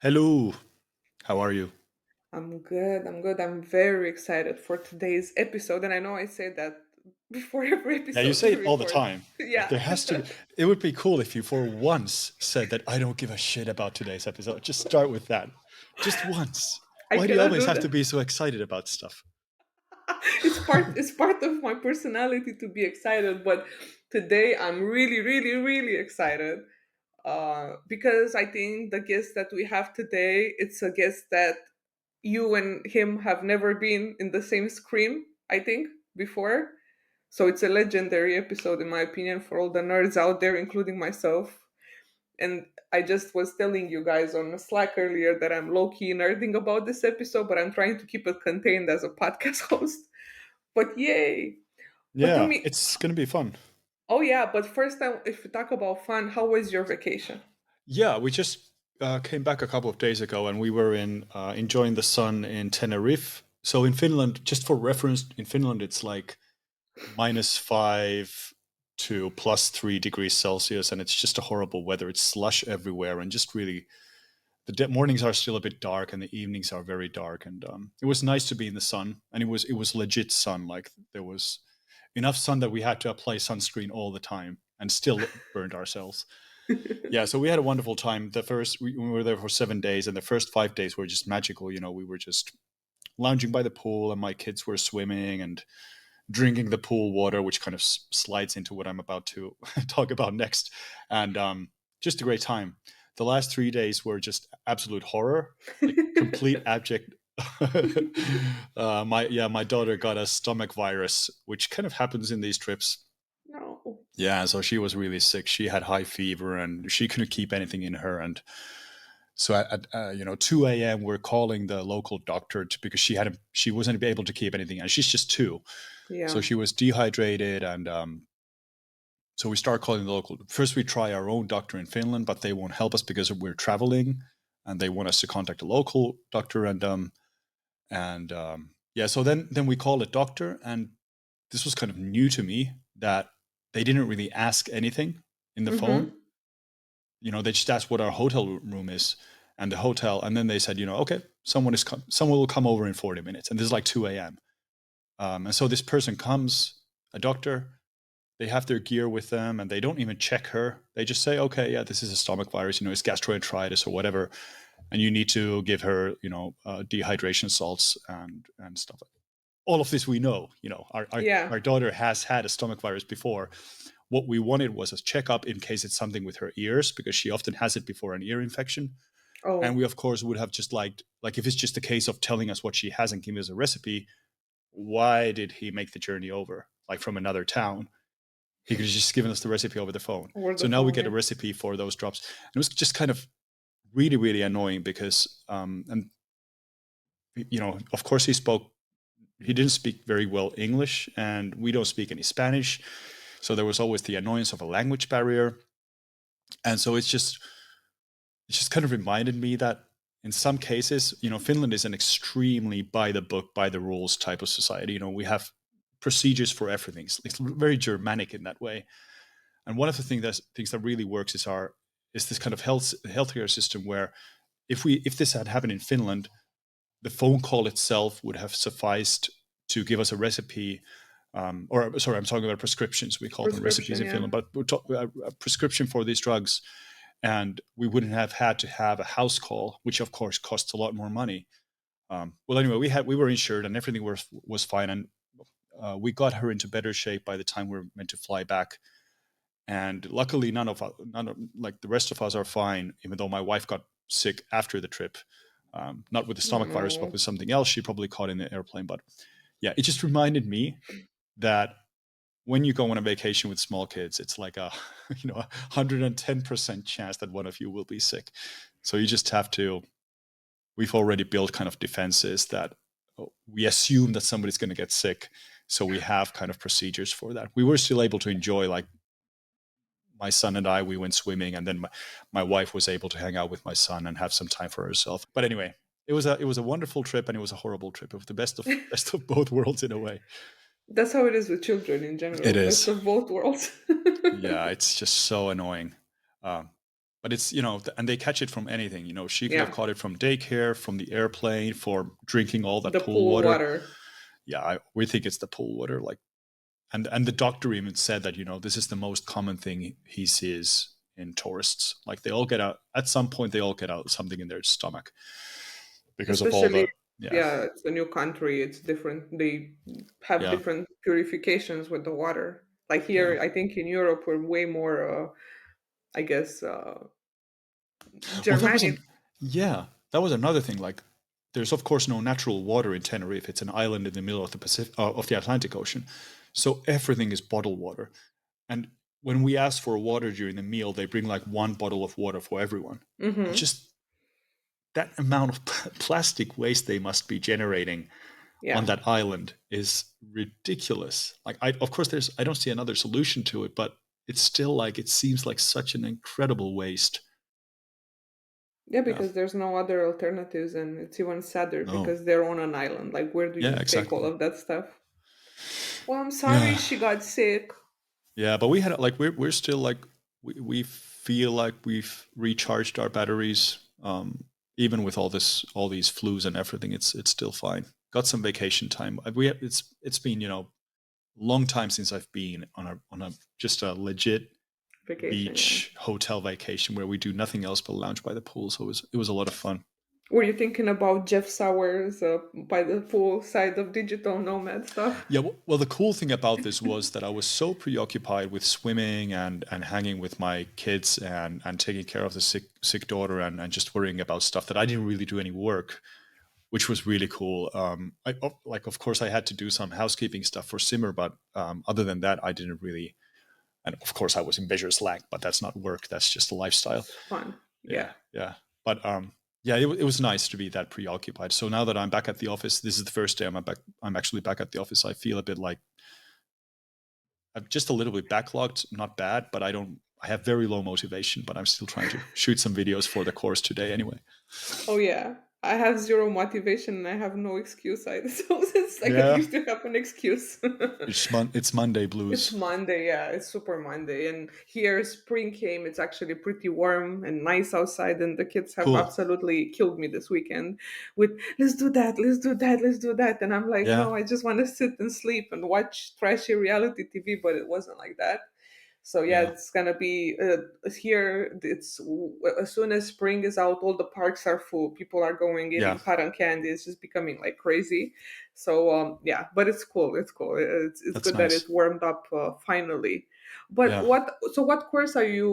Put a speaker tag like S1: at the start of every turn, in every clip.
S1: Hello, how are you?
S2: I'm good. I'm good. I'm very excited for today's episode. And I know I say that before every
S1: Yeah, you
S2: episode
S1: say
S2: we
S1: it all the
S2: record.
S1: time. Like
S2: Yeah.
S1: there has to be, it would be cool if you for once said that I don't give a shit about today's episode. Just start with that. Just once.
S2: I
S1: Why do you
S2: cannot
S1: always
S2: do
S1: have to
S2: that.
S1: be so excited about stuff?
S2: It's part of my personality to be excited, but today I'm really, really, really excited. Because I think the guest that we have today, it's a guest that you and him have never been in the same screen, I think, before. So it's a legendary episode, in my opinion, for all the nerds out there, including myself. And I just was telling you guys on Slack earlier that I'm low key nerding about this episode, but I'm trying to keep it contained as a podcast host. But yay! But tell
S1: Yeah,
S2: me,
S1: it's gonna be fun.
S2: oh yeah, but first, if we talk about fun, how was your vacation?
S1: Yeah, we just came back a couple of days ago and we were in enjoying the sun in Tenerife. So in Finland, just for reference, in Finland it's like -5 to +3 degrees Celsius, and it's just a horrible weather. It's slush everywhere, and just really the mornings are still a bit dark, and the evenings are very dark. And it was nice to be in the sun, and it was legit sun. Like there was enough sun that we had to apply sunscreen all the time, and still burned ourselves. Yeah, so we had a wonderful time. We were there for 7 days, and the first 5 days were just magical. We were just lounging by the pool, and my kids were swimming and drinking the pool water, which kind of slides into what I'm about to talk about next. And just a great time. The last 3 days were just absolute horror, like complete abject. My daughter got a stomach virus, which kind of happens in these trips.
S2: No.
S1: Yeah, so she was really sick. She had high fever and she couldn't keep anything in her. And so at 2 a.m. we're calling the local doctor because she wasn't able to keep anything, and she's just two. So
S2: Yeah.
S1: she was dehydrated, and so we start calling the local. First, we try our own doctor in Finland, but they won't help us because we're traveling, and they want us to contact a local doctor. And yeah, so then we call a doctor, and this was kind of new to me that they didn't really ask anything in the phone.
S2: Mm-hmm.
S1: They just asked what our hotel room is and the hotel, and then they said, okay, someone will come over in 40 minutes, and this is like 2 a.m. And so this person comes, a doctor. They have their gear with them, and they don't even check her. They just say, okay, yeah, this is a stomach virus, it's gastroenteritis or whatever, and you need to give her, dehydration salts and stuff. All of this we know. Our, our
S2: Yeah.
S1: our daughter has had a stomach virus before. What we wanted was a checkup in case it's something with her ears, because she often has it before an ear infection. And
S2: Oh,
S1: we of course would have just liked, like, if it's just a case of telling us what she has and giving us a recipe, why did he make the journey over, like from another town? He could have just given us the recipe over the phone.
S2: over the
S1: So now we
S2: phone,
S1: get a
S2: yeah.
S1: recipe for those drops. And it was just kind of really, really annoying because, and of course he didn't speak very well English, and we don't speak any Spanish. So there was always the annoyance of a language barrier. And so it just kind of reminded me that in some cases, Finland is an extremely by the book, by the rules type of society. We have procedures for everything. It's very Germanic in that way. And one of the things that really works is this kind of healthcare system where if this had happened in Finland, the phone call itself would have sufficed to give us a recipe. Or sorry, I'm talking about prescriptions. We call them recipes
S2: Prescription,
S1: in
S2: yeah.
S1: Finland, but a prescription for these drugs, and we wouldn't have had to have a house call, which of course costs a lot more money. Well, anyway, we were insured and everything was fine, and we got her into better shape by the time we were meant to fly back. And luckily, none of like the rest of us are fine. Even though my wife got sick after the trip, not with the stomach virus, but
S2: No.
S1: with something else she probably caught in the airplane. But yeah, it just reminded me that when you go on a vacation with small kids, it's like a 110% chance that one of you will be sick. So you just have to. We've already built kind of defenses that we assume that somebody's going to get sick, so we have kind of procedures for that. We were still able to enjoy, like, my son and I, we went swimming, and then my wife was able to hang out with my son and have some time for herself. But anyway, it was a wonderful trip, and it was a horrible trip. It was the best of both worlds in a way.
S2: That's how it is with children in
S1: It
S2: general. Best
S1: is.
S2: of both worlds.
S1: Yeah, it's just so annoying. Um, but it's, and they catch it from anything. She could have
S2: Yeah,
S1: caught it from daycare, from the airplane, for drinking all that
S2: the
S1: pool
S2: pool
S1: water.
S2: water.
S1: Yeah, we think it's the pool water. Like, and the doctor even said that this is the most common thing he sees in tourists. Like, they all get out at some point. They all get out something in their stomach because of all
S2: Especially,
S1: the. Yeah,
S2: yeah, it's a new country. It's different. They have
S1: yeah,
S2: different purifications with the water. Like
S1: yeah.
S2: here, I think in Europe we're way more, I guess,
S1: Well, that
S2: Germanic
S1: wasn't. Yeah, that was another thing. Like, there's of course no natural water in Tenerife. It's an island in the middle of the of the Atlantic Ocean, so everything is bottled water. And when we ask for water during the meal, they bring like one bottle of water for everyone. And
S2: Mm-hmm.
S1: just that amount of plastic waste they must be generating on
S2: Yeah.
S1: that island is ridiculous. Like, of course, I don't see another solution to it, but it's still like, it seems like such an incredible waste.
S2: Yeah,
S1: Yeah.
S2: because there's no other alternatives, and it's even sadder
S1: No.
S2: because they're on an island. Like, where do
S1: Yeah,
S2: you take all
S1: exactly.
S2: of that stuff? Well, I'm sorry
S1: Yeah.
S2: she got sick.
S1: Yeah, but we had like, we're still like, we feel like we've recharged our batteries. Even with all these flus and everything, it's still fine. Got some vacation time. It's been, long time since I've been on a just a legit
S2: Vacation, yeah.
S1: beach hotel vacation where we do nothing else but lounge by the pool. So it was a lot of fun.
S2: Were you thinking about Jeff Sowers by the pool side of digital nomad stuff?
S1: Yeah, well, the cool thing about this was that I was so preoccupied with swimming and hanging with my kids and taking care of the sick daughter and just worrying about stuff that I didn't really do any work, which was really cool. Like, of course, I had to do some housekeeping stuff for Simmer, but other than that, I didn't really. And of course, I was in Beijing slack, but that's not work. That's just a lifestyle.
S2: It's fun.
S1: Yeah,
S2: Yeah.
S1: yeah. But yeah, it was nice to be that preoccupied. So now that I'm back at the office, this is the first day I'm back. I'm actually back at the office. I feel a bit like I'm just a little bit backlogged. Not bad, but I don't. I have very low motivation, but I'm still trying to shoot some videos for the course today. Anyway.
S2: Oh yeah. I have zero motivation and I have no excuse either. So it's like at
S1: Yeah.
S2: least you have an excuse.
S1: It's Monday
S2: It's
S1: blues.
S2: Monday, yeah, it's super Monday. And here spring came, it's actually pretty warm and nice outside, and the kids have
S1: Cool.
S2: absolutely killed me this weekend with let's do that, let's do that, let's do that. And I'm like,
S1: Yeah.
S2: no, I just want to sit and sleep and watch trashy reality TV, but it wasn't like that. So yeah,
S1: Yeah.
S2: it's gonna be here. It's as soon as spring is out, all the parks are full. People are going
S1: Yeah.
S2: getting cotton candy. It's just becoming like crazy. So yeah, but it's cool. It's cool. It's
S1: That's
S2: good that
S1: nice.
S2: it warmed up finally. But
S1: Yeah.
S2: what course are you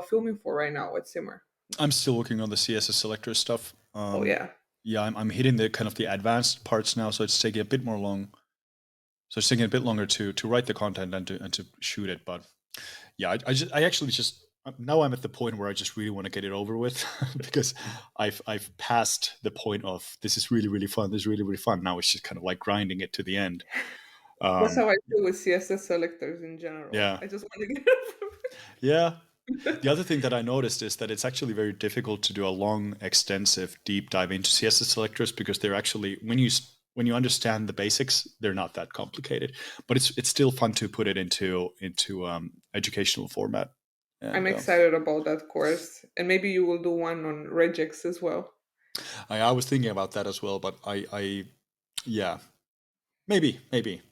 S2: filming for right now at Simmer?
S1: I'm still working on the CSS selector stuff.
S2: Oh yeah.
S1: Yeah, I'm hitting the kind of the advanced parts now, so it's taking a bit more long. So it's taking a bit longer to write the content and to shoot it. But yeah, I actually just now I'm at the point where I just really want to get it over with because I've passed the point of this is really really fun. This is really really fun. Now it's just kind of like grinding it to the end.
S2: That's how
S1: Um,
S2: I feel with CSS selectors in general.
S1: yeah,
S2: I just want to get it
S1: yeah.
S2: over.
S1: The other thing that I noticed is that it's actually very difficult to do a long, extensive, deep dive into CSS selectors because they're actually when you understand the basics, they're not that complicated. But it's still fun to put it into educational format.
S2: I'm
S1: And
S2: excited about that course, and maybe you will do one on regex as well.
S1: I was thinking about that as well. But yeah, maybe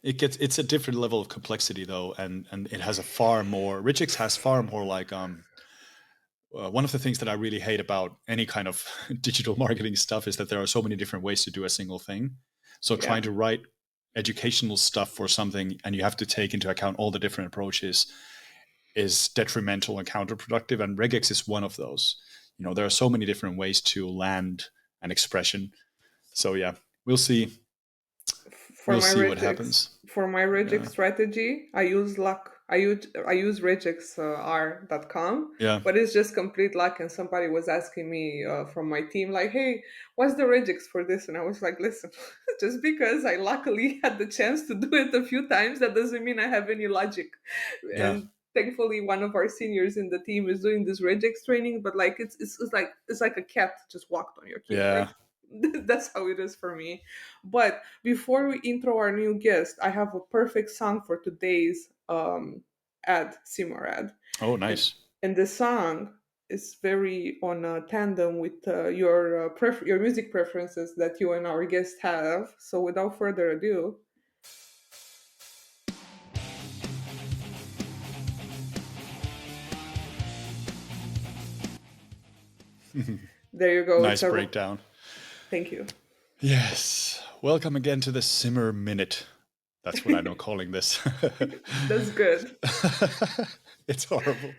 S1: it's a different level of complexity though, and it has a far more. Regex has far more like one of the things that I really hate about any kind of digital marketing stuff is that there are so many different ways to do a single thing. So trying
S2: Yeah,
S1: to write educational stuff for something and you have to take into account all the different approaches is detrimental and counterproductive. And regex is one of those. There are so many different ways to land an expression. So yeah, we'll see.
S2: for
S1: We'll
S2: my
S1: see what
S2: regex
S1: happens.
S2: for my regex
S1: Yeah.
S2: strategy, I use luck. I use regexr.com,
S1: Yeah.
S2: but it's just complete luck. And somebody was asking me from my team, like, "Hey, what's the regex for this?" And I was like, "Listen, just because I luckily had the chance to do it a few times, that doesn't mean I have any logic."
S1: Yeah.
S2: And thankfully, one of our seniors in the team is doing this regex training, but like it's like a cat just walked on your key, like.
S1: Yeah.
S2: That's how it is for me. But before we intro our new guest, I have a perfect song for today's ad, Simo ad.
S1: Oh,
S2: And
S1: nice.
S2: and the song, is very on a tandem with your music preferences that you and our guest have. So without further ado, there you go.
S1: Nice breakdown.
S2: Thank you.
S1: Yes. Welcome again to the Simmer Minute. That's what I'm now calling this.
S2: That's good.
S1: It's horrible.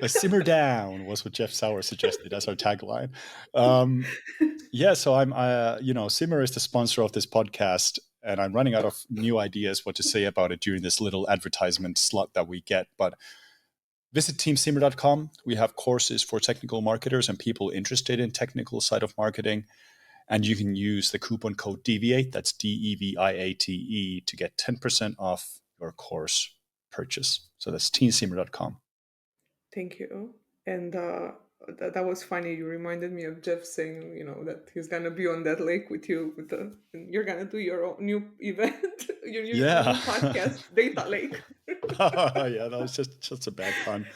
S1: Simmer down was what Jeff Sauer suggested as our tagline. So I'm, Simmer is the sponsor of this podcast, and I'm running out of new ideas what to say about it during this little advertisement slot that we get. But visit teamsimmer.com. We have courses for technical marketers and people interested in technical side of marketing. And you can use the coupon code DEVIATE, that's DEVIATE, to get 10% off your course purchase. So that's teamsimmer.com.
S2: Thank you. And that was funny. You reminded me of Jeff saying, that he's gonna be on that lake with you. And you're gonna do your own new event, your new podcast, Data Lake.
S1: Yeah, that was just a bad pun.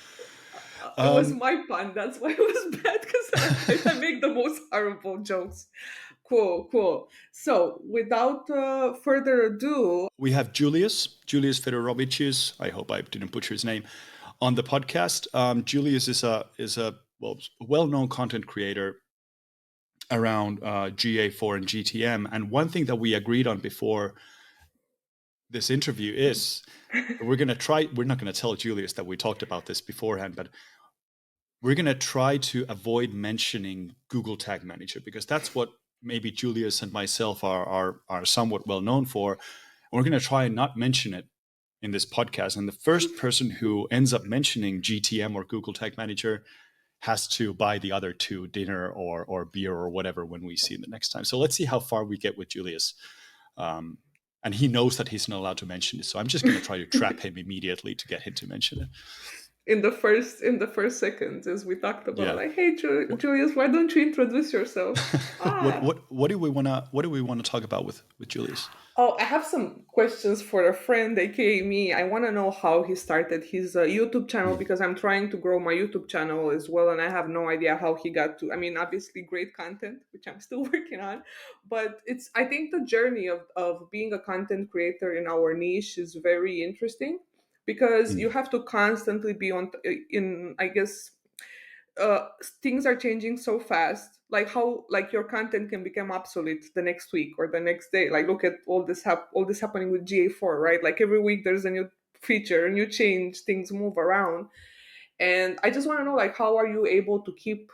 S2: It was my pun. That's why it was bad, because I make the most horrible jokes. Cool. So, without further ado,
S1: we have Julius Fedorovicius. I hope I didn't butcher his name on the podcast. Julius is a well-known content creator around GA4 and GTM. And one thing that we agreed on before this interview is we're not going to tell Julius that we talked about this beforehand, but we're going to try to avoid mentioning Google Tag Manager, because that's what maybe Julius and myself are somewhat well known for. And we're going to try and not mention it in this podcast. And the first person who ends up mentioning GTM or Google Tag Manager has to buy the other two dinner or beer or whatever when we see him the next time. So let's see how far we get with Julius. And he knows that he's not allowed to mention it. So I'm just going to try to trap him immediately to get him to mention it.
S2: In the first seconds, as we talked about, like, hey, Julius, why don't you introduce yourself?
S1: What do we want to talk about with Julius?
S2: Oh, I have some questions for a friend, aka me. I want to know how he started his YouTube channel, because I'm trying to grow my YouTube channel as well, and I have no idea how he got to. I mean, obviously, great content, which I'm still working on, but I think the journey of being a content creator in our niche is very interesting, because you have to constantly be I guess, things are changing so fast, like how your content can become obsolete the next week or the next day. Like, look at all this happening with GA4, right? Like, every week there's a new feature, a new change, things move around. And I just want to know, like, how are you able to keep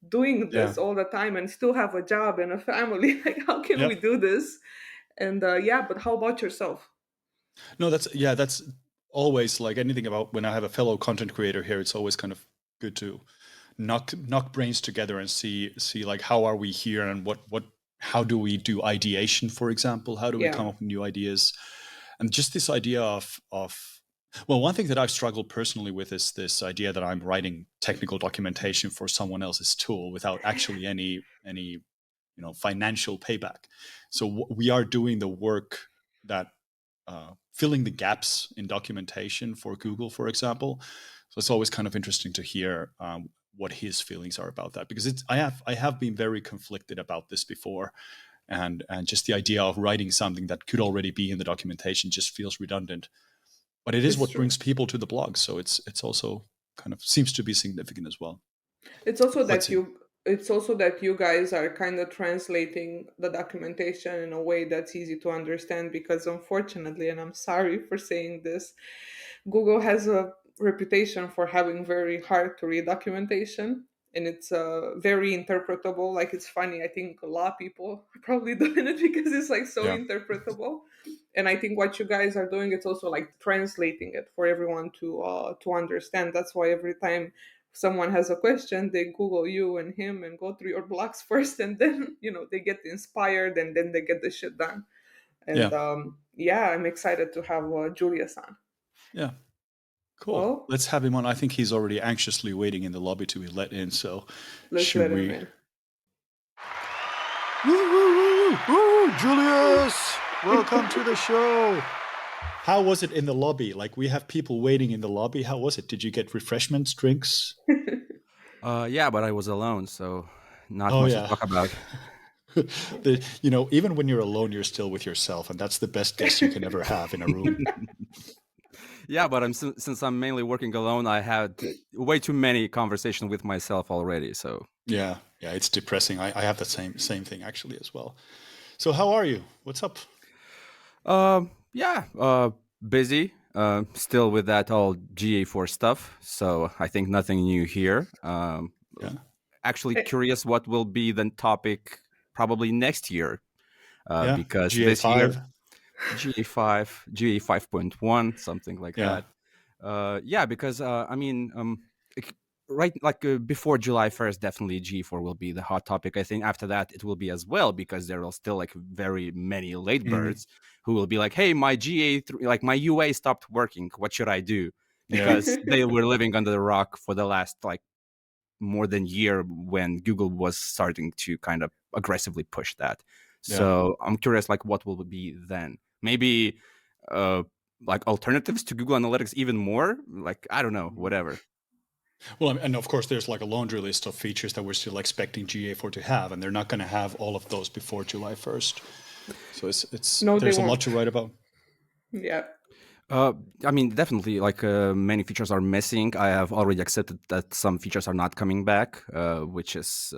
S2: doing this all the time and still have a job and a family? Like, how can we do this? And but how about yourself?
S1: No, that's always, like anything about when I have a fellow content creator here, it's always kind of good to knock brains together and see like, how are we here, and how do we do ideation, for example? How do we come up with new ideas? And just this idea of well, one thing that I've struggled personally with is this idea that I'm writing technical documentation for someone else's tool without actually any financial payback. So we are doing the work that filling the gaps in documentation for Google, for example. So it's always kind of interesting to hear what his feelings are about that, because I have been very conflicted about this before, and just the idea of writing something that could already be in the documentation just feels redundant. But it is what brings people to the blog, so it's also kind of seems to be significant as well.
S2: It's also that you guys are kind of translating the documentation in a way that's easy to understand, because unfortunately, and I'm sorry for saying this, Google has a reputation for having very hard to read documentation, and it's very interpretable. Like, it's funny, I think a lot of people are probably doing it because it's like so interpretable. And I think what you guys are doing, it's also like translating it for everyone to understand. That's why every time someone has a question, they Google you and him and go through your blogs first, and then they get inspired, and then they get the shit done. And I'm excited to have Julius on.
S1: Yeah, cool. Well, let's have him on. I think he's already anxiously waiting in the lobby to be let in. So
S2: let's let him in.
S1: Woo, Julius! Welcome to the show. How was it in the lobby? Like, we have people waiting in the lobby. How was it? Did you get refreshments, drinks?
S3: Yeah, but I was alone, so not
S1: Oh
S3: much to
S1: yeah.
S3: talk about.
S1: Even when you're alone, you're still with yourself, and that's the best guest you can ever have in a room.
S3: Yeah, but since I'm mainly working alone, I had way too many conversations with myself already. So
S1: Yeah, yeah, it's depressing. I have the same thing actually as well. So how are you? What's up?
S3: yeah, busy. Still with that all GA4 stuff. So I think nothing new here.
S1: Yeah,
S3: Actually,
S2: Eh,
S3: curious what will be the topic probably next year.
S1: yeah.
S3: Because this
S1: GA5.
S3: year GA5, GA5.1, something like
S1: Yeah,
S3: that. Yeah, because I mean, like, right, like before July 1st, definitely G4 will be the hot topic. I think after that it will be as well, because there are still like very many late
S1: mm,
S3: birds who will be like, "Hey, my like my UA stopped working. What should I do?"
S1: yeah,
S3: Because they were living under the rock for the last like more than year when Google was starting to kind of aggressively push that.
S1: yeah.
S3: So I'm curious, like, what will it be then? Maybe uh, like alternatives to Google Analytics even more? Like, I don't know, whatever.
S1: Well, and of course, there's like a laundry list of features that we're still expecting GA4 to have, and they're not going to have all of those before July 1st. So it's
S2: no, they
S1: there's a lot
S2: won't.
S1: to write about.
S2: Yeah.
S3: Uh, I mean, definitely, like many features are missing. I have already accepted that some features are not coming back, which is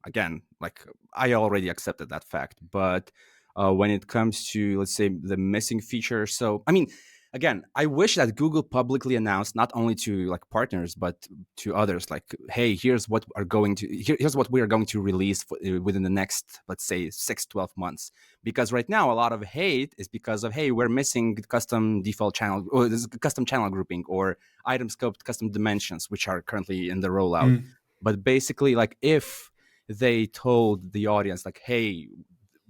S3: again, like I already accepted that fact. But when it comes to, let's say, the missing features, so I mean, again, I wish that Google publicly announced not only to like partners but to others, like, hey, here's what we are going to release within the next, let's say, 6-12 months, because right now a lot of hate is because of, hey, we're missing custom default channel or this custom channel grouping or item scoped custom dimensions, which are currently in the rollout.
S1: Mm,
S3: But basically, like, if they told the audience like, hey,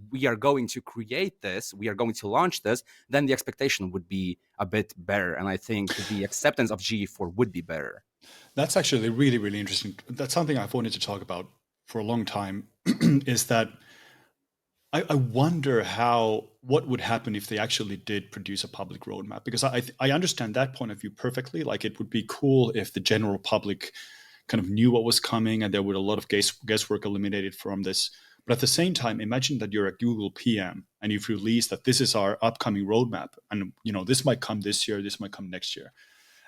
S3: we are going to create this, we are going to launch this, then the expectation would be a bit better, and I think the acceptance of GE4 would be better.
S1: that's actually really, really interesting. That's something I've wanted to talk about for a long time. Is that I wonder what would happen if they actually did produce a public roadmap, because I understand that point of view perfectly. Like, it would be cool if the general public kind of knew what was coming and there would a lot of guesswork eliminated from this. But at the same time, imagine that you're a Google PM and you've released that this is our upcoming roadmap, and this might come this year, this might come next year.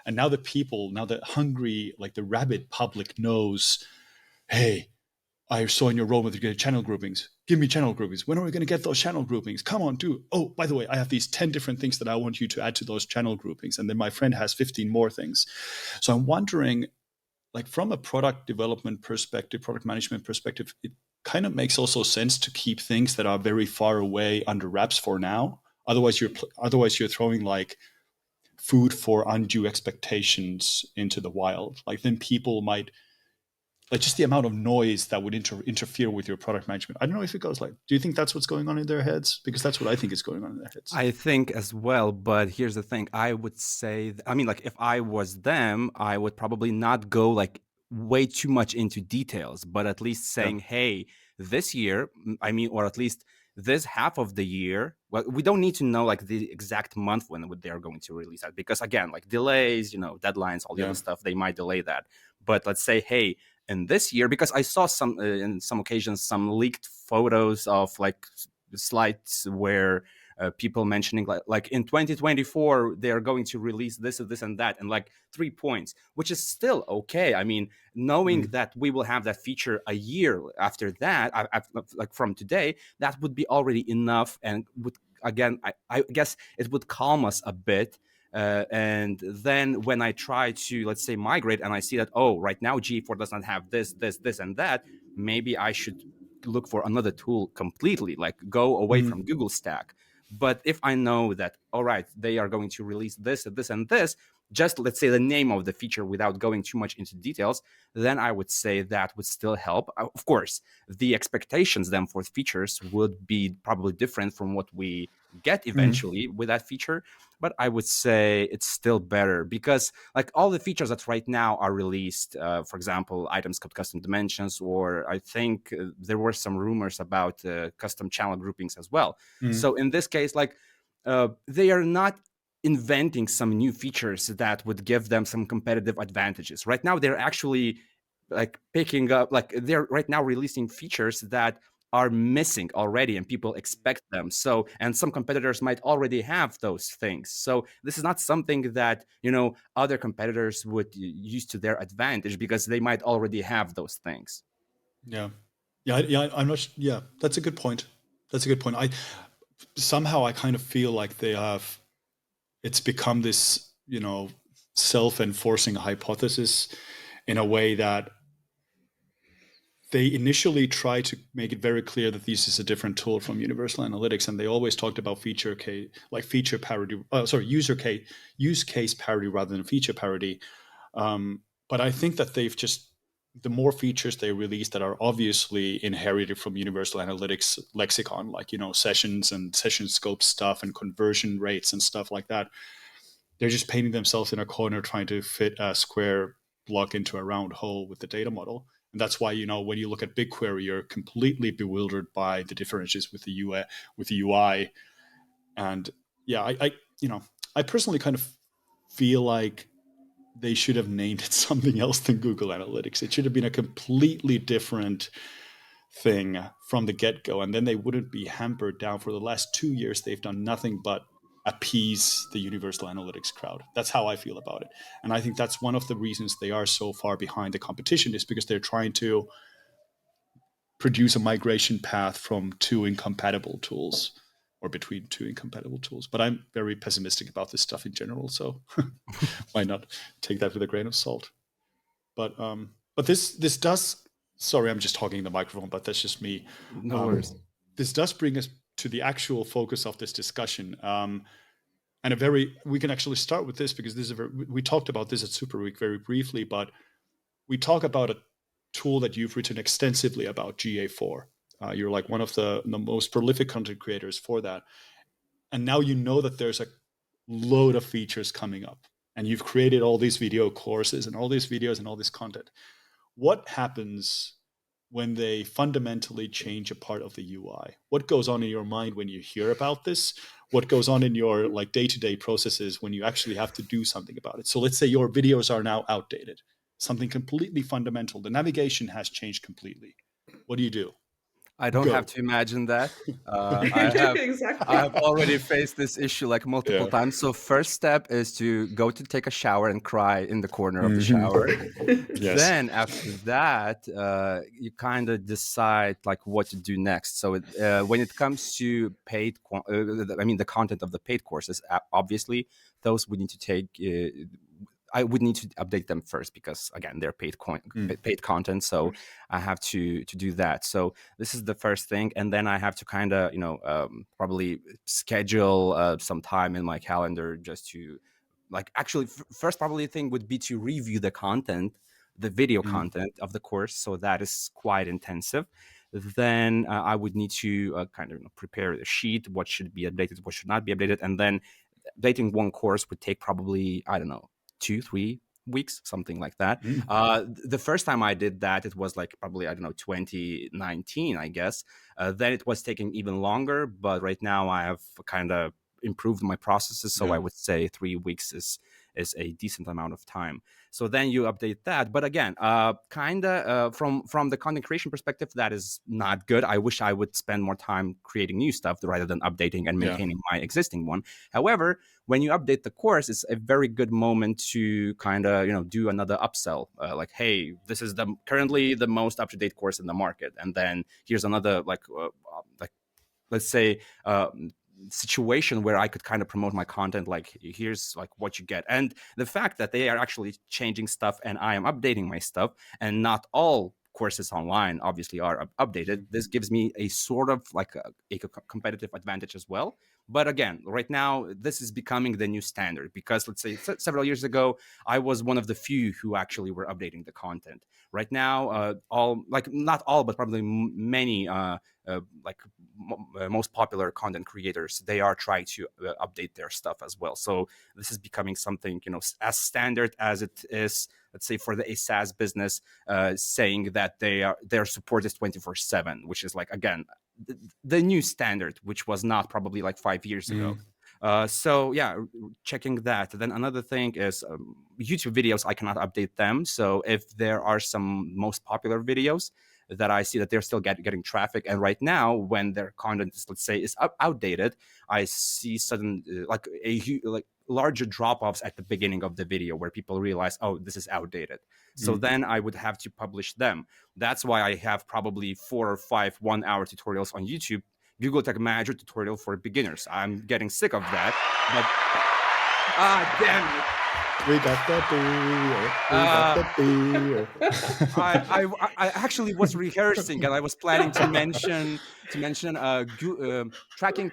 S1: And now the hungry, like the rabid public knows, hey, I saw in your roadmap you get channel groupings. Give me channel groupings. When are we going to get those channel groupings? Come on, do. Oh, by the way, I have these 10 different things that I want you to add to those channel groupings. And then my friend has 15 more things. So I'm wondering, like, from a product development perspective, product management perspective, it kind of makes also sense to keep things that are very far away under wraps for now. Otherwise you're throwing like food for undue expectations into the wild. Like, then people might, like, just the amount of noise that would interfere with your product management. I don't know if it goes like, do you think that's what's going on in their heads? Because that's what I think is going on in their heads.
S3: I think as well, but here's the thing. I would say, I mean, like, if I was them, I would probably not go like way too much into details, but at least
S1: Yeah.
S3: saying, hey, this year, I mean, or at least this half of the year, well, we don't need to know like the exact month when they are going to release that, because again, like delays, deadlines, all the other
S1: Yeah.
S3: stuff, they might delay that. But let's say, hey, in this year, because I saw some, in some occasions, some leaked photos of like slides where people mentioning like in 2024 they are going to release this and that, and like 3 points, which is still okay. I mean, knowing
S1: Mm.
S3: that we will have that feature a year after that, like from today, that would be already enough, and would, again, I guess it would calm us a bit. And then when I try to, let's say, migrate, and I see that, oh, right now G4 does not have this and that, maybe I should look for another tool completely, like go away
S1: Mm.
S3: from Google Stack. But if I know that, all right, they are going to release this and this, just let's say the name of the feature without going too much into details, then I would say that would still help. Of course, the expectations then for features would be probably different from what we get
S1: Mm.
S3: eventually with that feature, but I would say it's still better, because like all the features that right now are released, for example, items custom dimensions, or I think there were some rumors about custom channel groupings as well.
S1: Mm.
S3: So in this case, like they are not inventing some new features that would give them some competitive advantages. Right now, they're actually like picking up, like they're right now releasing features that are missing already and people expect them. So, and some competitors might already have those things. So this is not something that, other competitors would use to their advantage because they might already have those things.
S1: Yeah. Yeah. I'm not. Yeah. That's a good point. That's a good point. I kind of feel like it's become this, self-enforcing hypothesis in a way that they initially tried to make it very clear that this is a different tool from Universal Analytics, and they always talked about use case parity rather than feature parity. But I think that the more features they release that are obviously inherited from Universal Analytics lexicon, like sessions and session scope stuff and conversion rates and stuff like that, they're just painting themselves in a corner trying to fit a square block into a round hole with the data model. And that's why, when you look at BigQuery, you're completely bewildered by the differences with the UI. And yeah, I personally kind of feel like they should have named it something else than Google Analytics. It should have been a completely different thing from the get-go. And then they wouldn't be hampered down. For the last 2 years, they've done nothing but appease the Universal Analytics crowd. That's how I feel about it. And I think that's one of the reasons they are so far behind the competition, is because they're trying to produce a migration path from two incompatible tools, or between two incompatible tools. But I'm very pessimistic about this stuff in general, so why not take that with a grain of salt? But this does. Sorry, I'm just hogging the microphone, but that's just me.
S3: No worries.
S1: This does bring us to the actual focus of this discussion. And we can actually start with this, because we talked about this at Super Week very briefly, but we talk about a tool that you've written extensively about, GA4. You're like one of the most prolific content creators for that. And now you know that there's a load of features coming up, and you've created all these video courses and all these videos and all this content. What happens when they fundamentally change a part of the UI? What goes on in your mind when you hear about this? What goes on in your day-to-day processes when you actually have to do something about it? So let's say your videos are now outdated, something completely fundamental. The navigation has changed completely. What do?
S3: I don't have to imagine that.
S2: Exactly.
S3: I have already faced this issue like multiple times. So first step is to go to take a shower and cry in the corner of the shower.
S1: Yes.
S3: Then after that, you kind of decide like what to do next. So when it comes to the content of the paid courses, obviously those we need to take. I would need to update them first, because again, they're paid content. So I have to do that. So this is the first thing. And then I have to kind of, probably schedule some time in my calendar just to first probably thing would be to review the content, the video content of the course. So that is quite intensive. Then I would need to prepare a sheet, what should be updated, what should not be updated. And then updating one course would take probably, 2-3 weeks, something like that. The first time I did that, it was like probably 2019, I guess. Then it was taking even longer, but right now I have kind of improved my processes, so I would say 3 weeks is a decent amount of time. So then you update that. But again, from the content creation perspective, that is not good. I wish I would spend more time creating new stuff rather than updating and maintaining my existing one. However, when you update the course, it's a very good moment to kind of do another upsell. Like, hey, this is currently the most up-to-date course in the market, and then here's another let's say situation where I could kind of promote my content, like here's like what you get. And the fact that they are actually changing stuff and I am updating my stuff, and not all courses online obviously are updated, this gives me a sort of like a competitive advantage as well. But again, right now this is becoming the new standard, because let's say several years ago I was one of the few who actually were updating the content. Right now not all, but probably many most popular content creators, they are trying to update their stuff as well. So this is becoming something as standard as it is, let's say, for the SaaS business, saying that their support is 24/7, which is like, again, the new standard, which was not probably like 5 years ago. So yeah, checking that. Then another thing is YouTube videos. I cannot update them. So if there are some most popular videos that I see that they're still getting traffic, and right now when their content is, let's say, is outdated, I see sudden like larger drop-offs at the beginning of the video where people realize, oh, this is outdated. So then I would have to publish them. That's why I have probably 4 or 5 1-hour tutorials on YouTube. Google Tag Manager tutorial for beginners. I'm getting sick of that, but damn it.
S1: We got the beer. We got the beer.
S3: I actually was rehearsing, and I was planning to mention tracking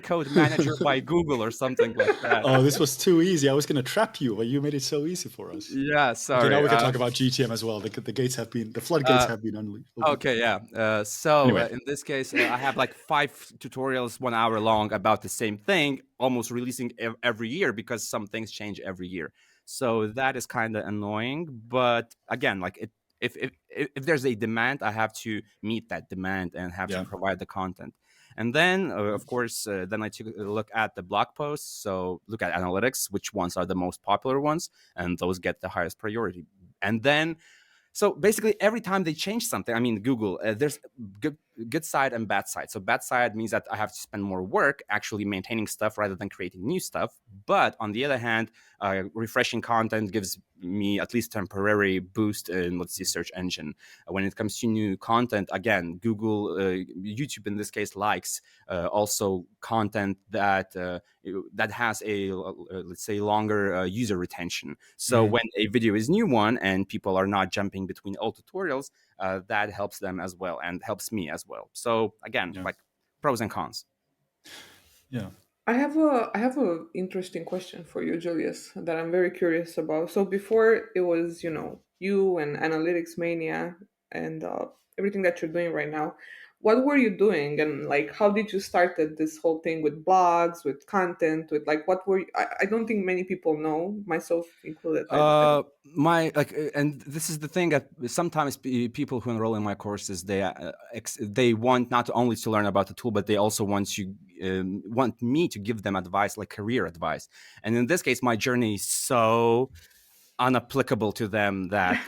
S3: code manager by Google or something like that.
S1: Oh, this was too easy. I was going to trap you, but you made it so easy for us.
S3: Yeah, sorry.
S1: Okay, now we can talk about GTM as well. The floodgates have been unleashed.
S3: Okay, yeah. So
S1: Anyway.
S3: in this case, I have like 5 tutorials 1 hour long about the same thing, almost releasing every year because some things change every year. So that is kind of annoying. But again, like if there's a demand, I have to meet that demand and have to provide the content. And then, of course, then I took a look at the blog posts. So look at analytics, which ones are the most popular ones, and those get the highest priority. And then, so basically, every time they change something, I mean, Google, there's good side and bad side. So bad side means that I have to spend more work actually maintaining stuff rather than creating new stuff. But on the other hand, refreshing content gives me at least temporary boost in, let's see, search engine. When it comes to new content, again, Google, YouTube in this case, likes also content that has a, let's say, longer user retention. So when a video is new one and people are not jumping between old tutorials, that helps them as well and helps me as well. So again, like pros and cons.
S2: Yeah. I have a interesting question for you, Julius, that I'm very curious about. So before it was, you and Analytics Mania and everything that you're doing right now, what were you doing, and like how did you started this whole thing with blogs, with content, with like what were you, I don't think many people know, myself included.
S3: And this is the thing that sometimes people who enroll in my courses, they want not only to learn about the tool, but they also want me to give them advice, like career advice. And in this case, my journey is so unapplicable to them that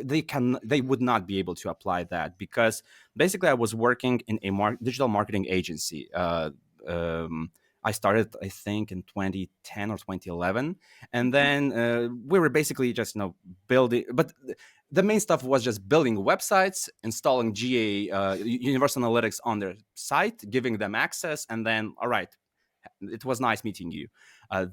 S3: they would not be able to apply that, because basically I was working in a digital marketing agency. I started, I think, in 2010 or 2011, and then we were basically just building. But the main stuff was just building websites, installing GA Universal Analytics on their site, giving them access, and then all right, it was nice meeting you.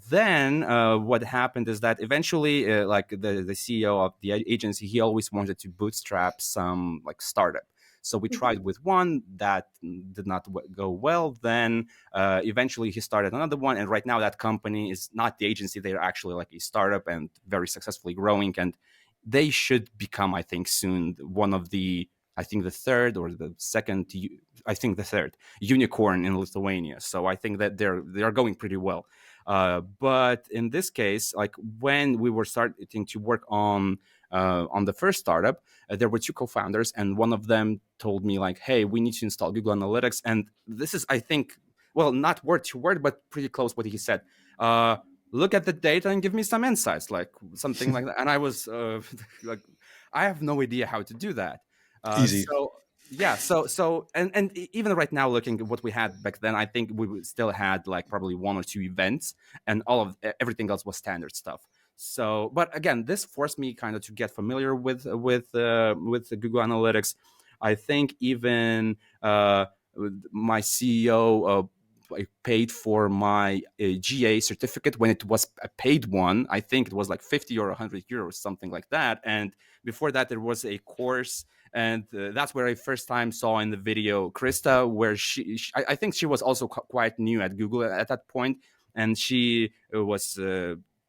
S3: Then what happened is that eventually, like the CEO of the agency, he always wanted to bootstrap some like startup. So we tried with one that did not go well. Then eventually he started another one. And right now that company is not the agency. They're actually like a startup and very successfully growing. And they should become, I think, soon one of the, I think the third or the second, I think the third unicorn in Lithuania. So I think that they're going pretty well. But in this case, like when we were starting to work on the first startup, there were 2 co-founders, and one of them told me like, hey, we need to install Google Analytics. And this is, I think, well, not word to word, but pretty close what he said. Look at the data and give me some insights, like something like that. And I was like, I have no idea how to do that.
S1: Easy.
S3: And even right now, looking at what we had back then, I think we still had like probably 1 or 2 events, and everything else was standard stuff. So, but again, this forced me kind of to get familiar with the Google Analytics. I think even my CEO paid for my GA certificate when it was a paid one. I think it was like 50 or 100 euros, something like that. And before that, there was a course. And that's where I first time saw in the video Krista, where I think she was also quite new at Google at that point. And she was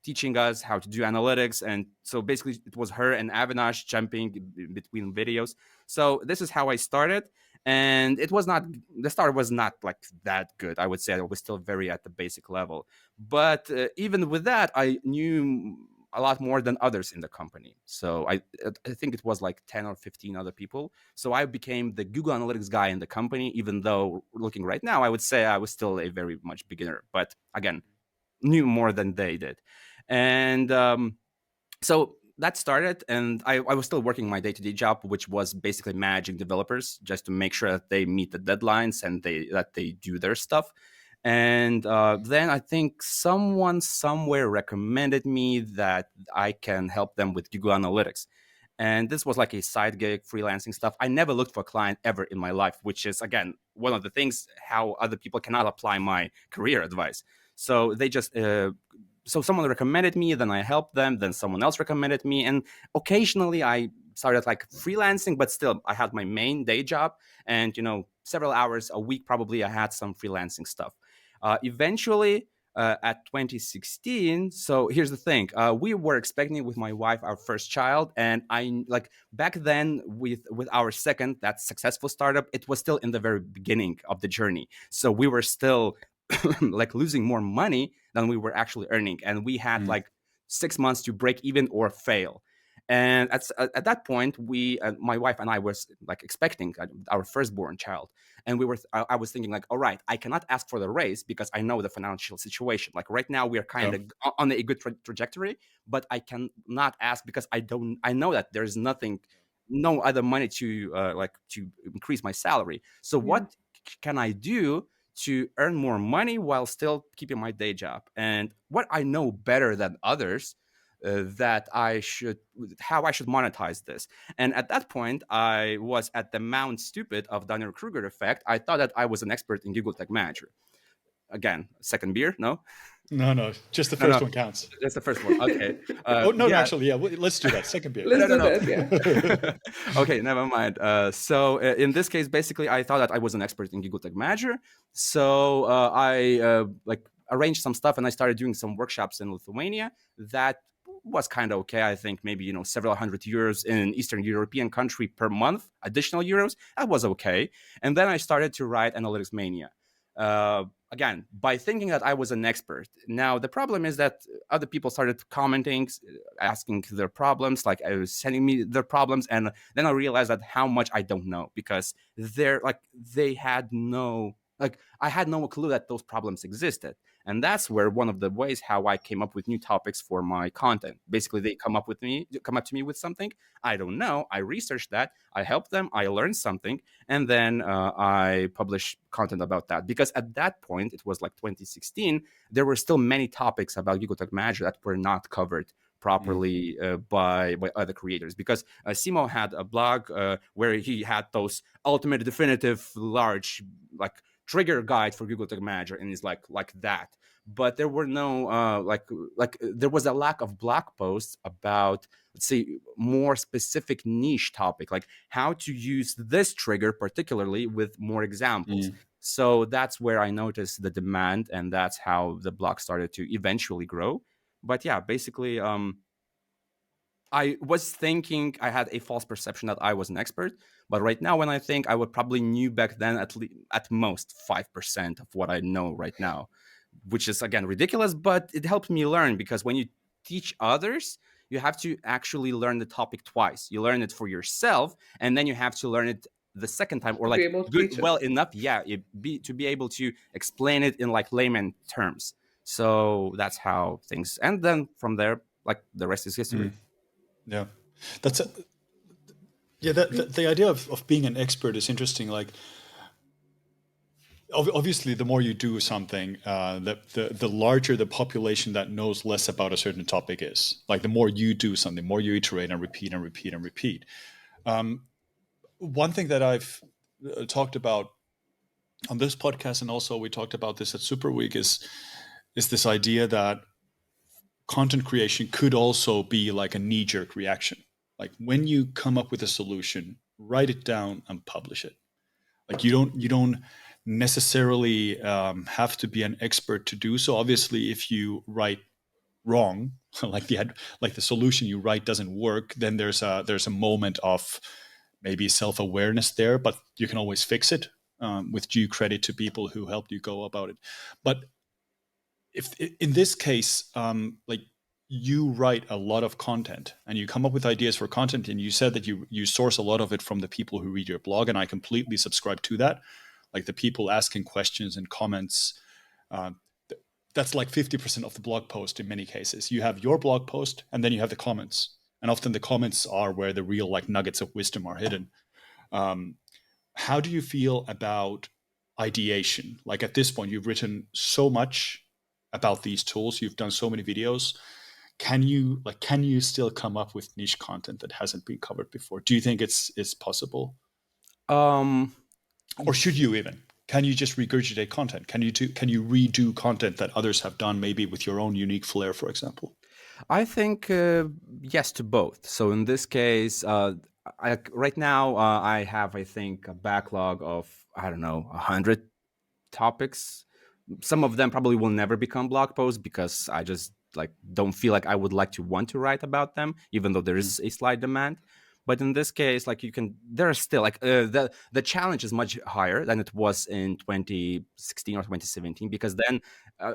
S3: teaching us how to do analytics. And so basically it was her and Avinash jumping between videos. So this is how I started. And the start was not like that good. I would say I was still very at the basic level. But even with that, I knew a lot more than others in the company. So I think it was like 10 or 15 other people. So I became the Google Analytics guy in the company, even though looking right now, I would say I was still a very much beginner. But again, knew more than they did. And so that started, and I was still working my day-to-day job, which was basically managing developers just to make sure that they meet the deadlines and that they do their stuff. And then I think someone somewhere recommended me that I can help them with Google Analytics. And this was like a side gig, freelancing stuff. I never looked for a client ever in my life, which is, again, one of the things how other people cannot apply my career advice. So they just, so someone recommended me, then I helped them, then someone else recommended me. And occasionally I started like freelancing, but still I had my main day job. And, several hours a week, probably I had some freelancing stuff. Eventually, at 2016, so here's the thing, we were expecting with my wife our first child, and I like back then with our second, that successful startup, it was still in the very beginning of the journey, so we were still like losing more money than we were actually earning, and we had like 6 months to break even or fail. And at that point, my wife and I was like expecting our firstborn child, and I was thinking like, all right, I cannot ask for the raise because I know the financial situation. Like right now, we are kind of on a good trajectory, but I cannot ask because I know that there's no other money to increase my salary. So what can I do to earn more money while still keeping my day job? And what I know better than others, how I should monetize this. And at that point, I was at the Mount Stupid of Dunning-Kruger effect. I thought that I was an expert in Google Tag Manager. Again, second beer? No,
S1: just the first one counts.
S3: That's the first one. Okay.
S1: Actually, let's do that. Second beer.
S2: Let's do that. Yeah.
S3: Okay, never mind. So in this case, basically, I thought that I was an expert in Google Tag Manager. So I arranged some stuff, and I started doing some workshops in Lithuania. That was kind of okay. I think maybe several hundred euros in an Eastern European country per month, additional euros. That was okay. And then I started to write Analytics Mania. Again, by thinking that I was an expert. Now, the problem is that other people started commenting, asking their problems, like I was sending me their problems. And then I realized that how much I don't know, because I had no clue that those problems existed. And that's where one of the ways how I came up with new topics for my content. Basically, they come up to me with something I don't know. I researched that. I helped them. I learned something. And then I publish content about that. Because at that point, it was like 2016, there were still many topics about Google Tag Manager that were not covered properly by other creators. Because Simo had a blog where he had those ultimate, definitive, large, trigger guide for Google Tag Manager, and it's like that. But there were no there was a lack of blog posts about, let's say, more specific niche topic, like how to use this trigger particularly with more examples. So that's where I noticed the demand, and that's how the blog started to eventually grow. But yeah, basically, I was thinking I had a false perception that I was an expert, but right now when I think, I would probably knew back then at most 5% of what I know right now, which is again ridiculous, but it helped me learn, because when you teach others, you have to actually learn the topic twice. You learn it for yourself, and then you have to learn it the second time, or enough, to be able to explain it in like layman terms. So that's how things, and then from there, like the rest is history.
S1: Yeah, the idea of being an expert is interesting. Like, obviously, the more you do something, the larger the population that knows less about a certain topic is. Like, the more you do something, the more you iterate and repeat and repeat and repeat. One thing that I've talked about on this podcast, and also we talked about this at Super Week, is this idea that content creation could also be like a knee-jerk reaction. Like, when you come up with a solution, write it down and publish it. Like, you don't necessarily have to be an expert to do so. Obviously, if you write wrong, like the solution you write doesn't work, then there's a moment of maybe self-awareness there, but you can always fix it with due credit to people who helped you go about it. But if in this case, like, you write a lot of content and you come up with ideas for content, and you said that you source a lot of it from the people who read your blog, and I completely subscribe to that. Like the people asking questions and comments, uh, that's like 50% of the blog post in many cases. You have your blog post and then you have the comments, and often the comments are where the real like nuggets of wisdom are hidden. um, how do you feel about ideation? Like at this point, you've written so much about these tools, you've done so many videos. Can you still come up with niche content that hasn't been covered before? Do you think it's possible?
S3: Um,
S1: Or should you even? Can you just regurgitate content? Can you redo content that others have done, maybe with your own unique flair, for example?
S3: I think yes to both. So in this case, right now I have, I think, a backlog of, I don't know, 100 topics. Some of them probably will never become blog posts because I just like don't feel like I would like to want to write about them, even though there is a slight demand. But in this case, like there are still like the challenge is much higher than it was in 2016 or 2017, because then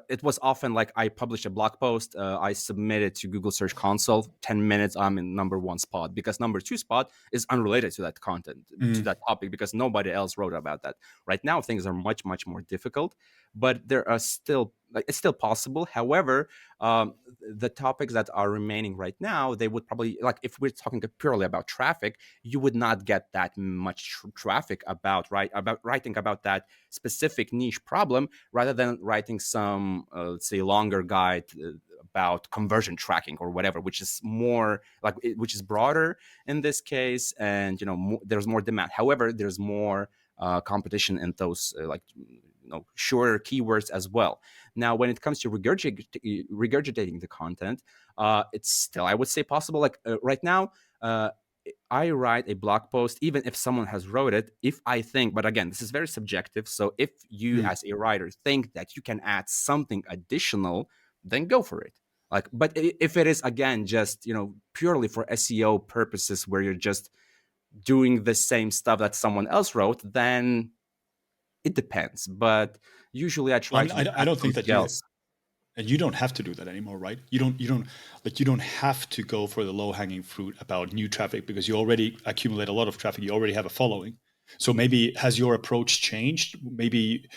S3: it was often like I published a blog post, I submit it to Google Search Console, 10 minutes, I'm in number one spot, because number two spot is unrelated to that content, to that topic, because nobody else wrote about that. Right now, things are much, much more difficult, but there are still, like, it's still possible. However, the topics that are remaining right now, they would probably, like, if we're talking purely about traffic, you would not get that much traffic about writing about that specific niche problem, rather than writing some let's say longer guide about conversion tracking or whatever, which is more like which is broader in this case, and there's more demand. However, there's more competition in those shorter keywords as well. Now, when it comes to regurgitating the content, it's still, I would say, possible. Like right now, I write a blog post, even if someone has wrote it, if I think, but again, this is very subjective. So if you as a writer think that you can add something additional, then go for it. Like, but if it is, again, just, purely for SEO purposes, where you're just doing the same stuff that someone else wrote, then it depends. But usually I try to
S1: I don't think that
S3: else.
S1: And you don't have to do that anymore, right? You don't have to go for the low-hanging fruit about new traffic, because you already accumulate a lot of traffic. You already have a following. So maybe has your approach changed? Maybe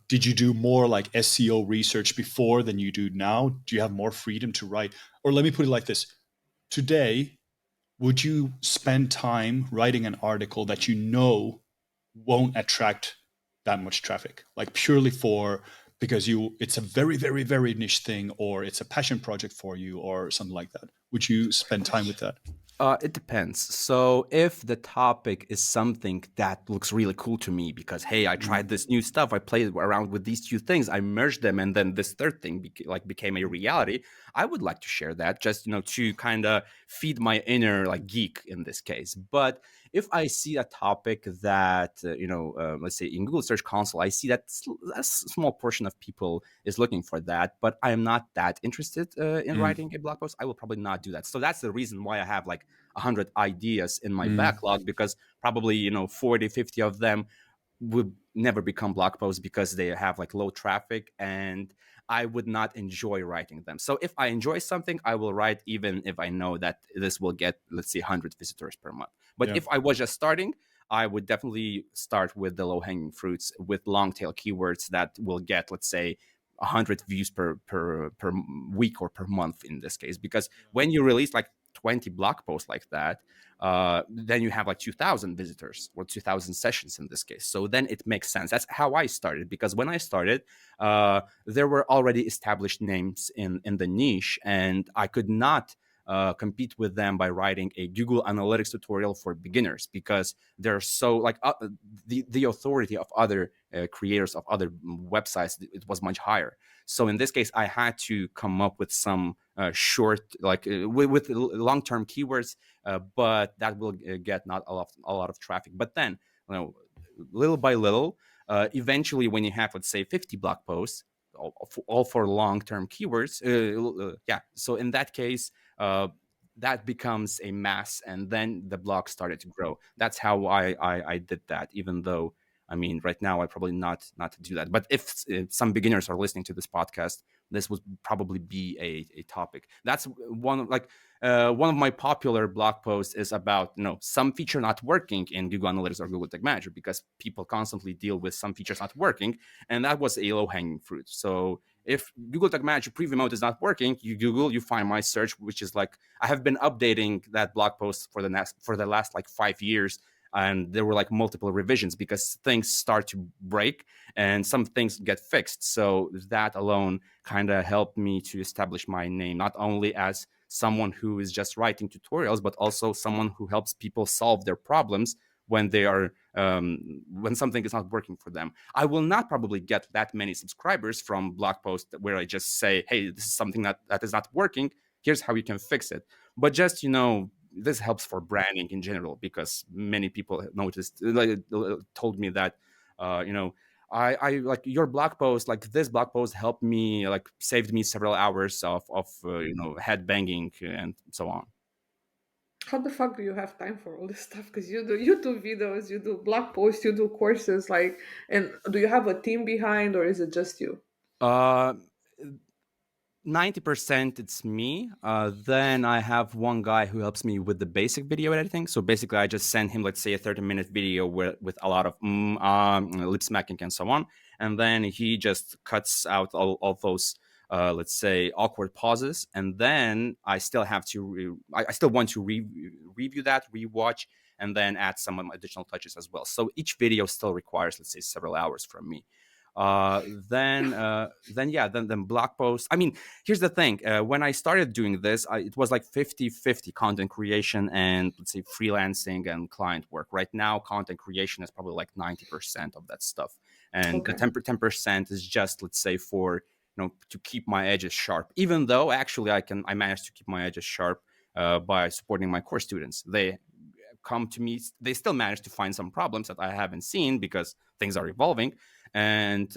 S1: did you do more like SEO research before than you do now? Do you have more freedom to write? Or let me put it like this. Today, would you spend time writing an article that you know won't attract that much traffic, like purely because it's a very, very, very niche thing, or it's a passion project for you, or something like that? Would you spend time with that?
S3: It depends. So if the topic is something that looks really cool to me, because, hey, I tried this new stuff, I played around with these two things, I merged them, and then this third thing became a reality, I would like to share that, just to kind of feed my inner geek in this case. But if I see a topic that let's say in Google Search Console, I see that a small portion of people is looking for that, but I am not that interested in writing a blog post, I will probably not do that. So that's the reason why I have 100 ideas in my backlog, because probably 40, 50 of them would never become blog posts because they have low traffic, and I would not enjoy writing them. So if I enjoy something, I will write, even if I know that this will get, let's say, 100 visitors per month. But if I was just starting, I would definitely start with the low-hanging fruits, with long tail keywords that will get, let's say, 100 views per week or per month in this case. Because when you release 20 blog posts like that, then you have 2,000 visitors or 2,000 sessions in this case. So then it makes sense. That's how I started, because when I started, there were already established names in the niche, and I could not compete with them by writing a Google Analytics tutorial for beginners, because they're so the authority of other creators of other websites, it was much higher. So in this case, I had to come up with some short, with long-term keywords, but that will get not a lot of traffic. But then, little by little, eventually, when you have, let's say, 50 blog posts, all for long-term keywords, so in that case, that becomes a mass, and then the blog started to grow. That's how I did that, even though, I mean, right now I probably not to do that. But if some beginners are listening to this podcast, this would probably be a topic. That's one of my popular blog posts is about some feature not working in Google Analytics or Google Tag Manager, because people constantly deal with some features not working, and that was a low-hanging fruit. So if Google Tag Manager preview mode is not working, you Google, you find my search, which is like, I have been updating that blog post for the last like 5 years, and there were like multiple revisions because things start to break and some things get fixed. So that alone kind of helped me to establish my name, not only as someone who is just writing tutorials, but also someone who helps people solve their problems when they are when something is not working for them. I will not probably get that many subscribers from blog posts where I just say, hey, this is something that is not working, here's how you can fix it. But just this helps for branding in general, because many people noticed, told me that I like your blog post, like this blog post helped me, like saved me several hours of head banging and so on.
S2: How the fuck do you have time for all this stuff? Because you do YouTube videos, you do blog posts, you do courses, like, and do you have a team behind, or is it just you?
S3: 90% it's me. Then I have one guy who helps me with the basic video editing. So basically, I just send him, let's say, a 30-minute video with a lot of lip smacking and so on, and then he just cuts out all those let's say awkward pauses, and then I still have to I still want to review that, rewatch, and then add some additional touches as well. So each video still requires, let's say, several hours from me. Then blog posts. I mean, here's the thing. When I started doing this, it was like 50-50 content creation and, let's say, freelancing and client work. Right now, content creation is probably like 90% of that stuff. And
S2: Okay.
S3: the 10% is just, let's say, for, to keep my edges sharp. Even though actually I managed to keep my edges sharp by supporting my course students. They come to me, they still manage to find some problems that I haven't seen because things are evolving, and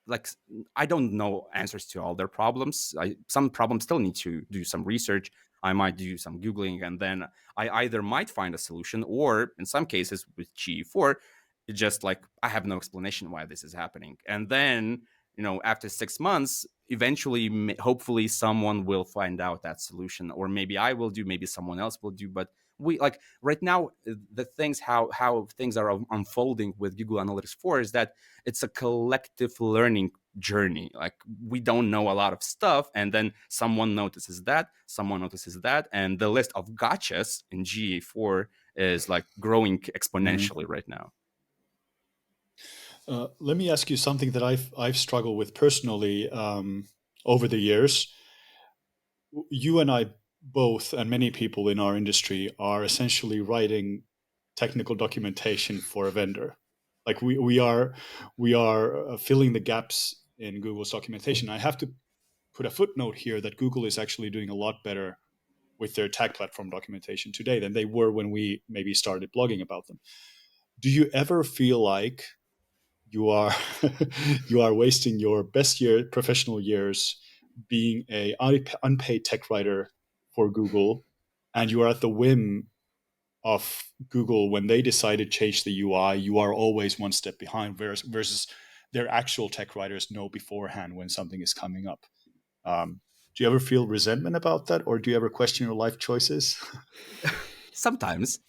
S3: like, I don't know answers to all their problems. Some problems still need to do some research. I might do some Googling, and then I either might find a solution, or in some cases with GE4, it's just like, I have no explanation why this is happening. And then, after 6 months, eventually, hopefully someone will find out that solution, or maybe I will do, maybe someone else will do. But we, like, right now, the things, how things are unfolding with Google Analytics 4 is that it's a collective learning journey. Like, we don't know a lot of stuff, and then someone notices that, and the list of gotchas in GA4 is like growing exponentially right now.
S1: Let me ask you something that I've struggled with personally over the years. You and I both, and many people in our industry, are essentially writing technical documentation for a vendor. Like we are filling the gaps in Google's documentation. I have to put a footnote here that Google is actually doing a lot better with their tag platform documentation today than they were when we maybe started blogging about them. Do you ever feel like you are you are wasting your best professional years being a unpaid tech writer for Google, and you are at the whim of Google when they decide to change the UI? You are always one step behind, versus their actual tech writers know beforehand when something is coming up. Do you ever feel resentment about that, or do you ever question your life choices?
S3: Sometimes.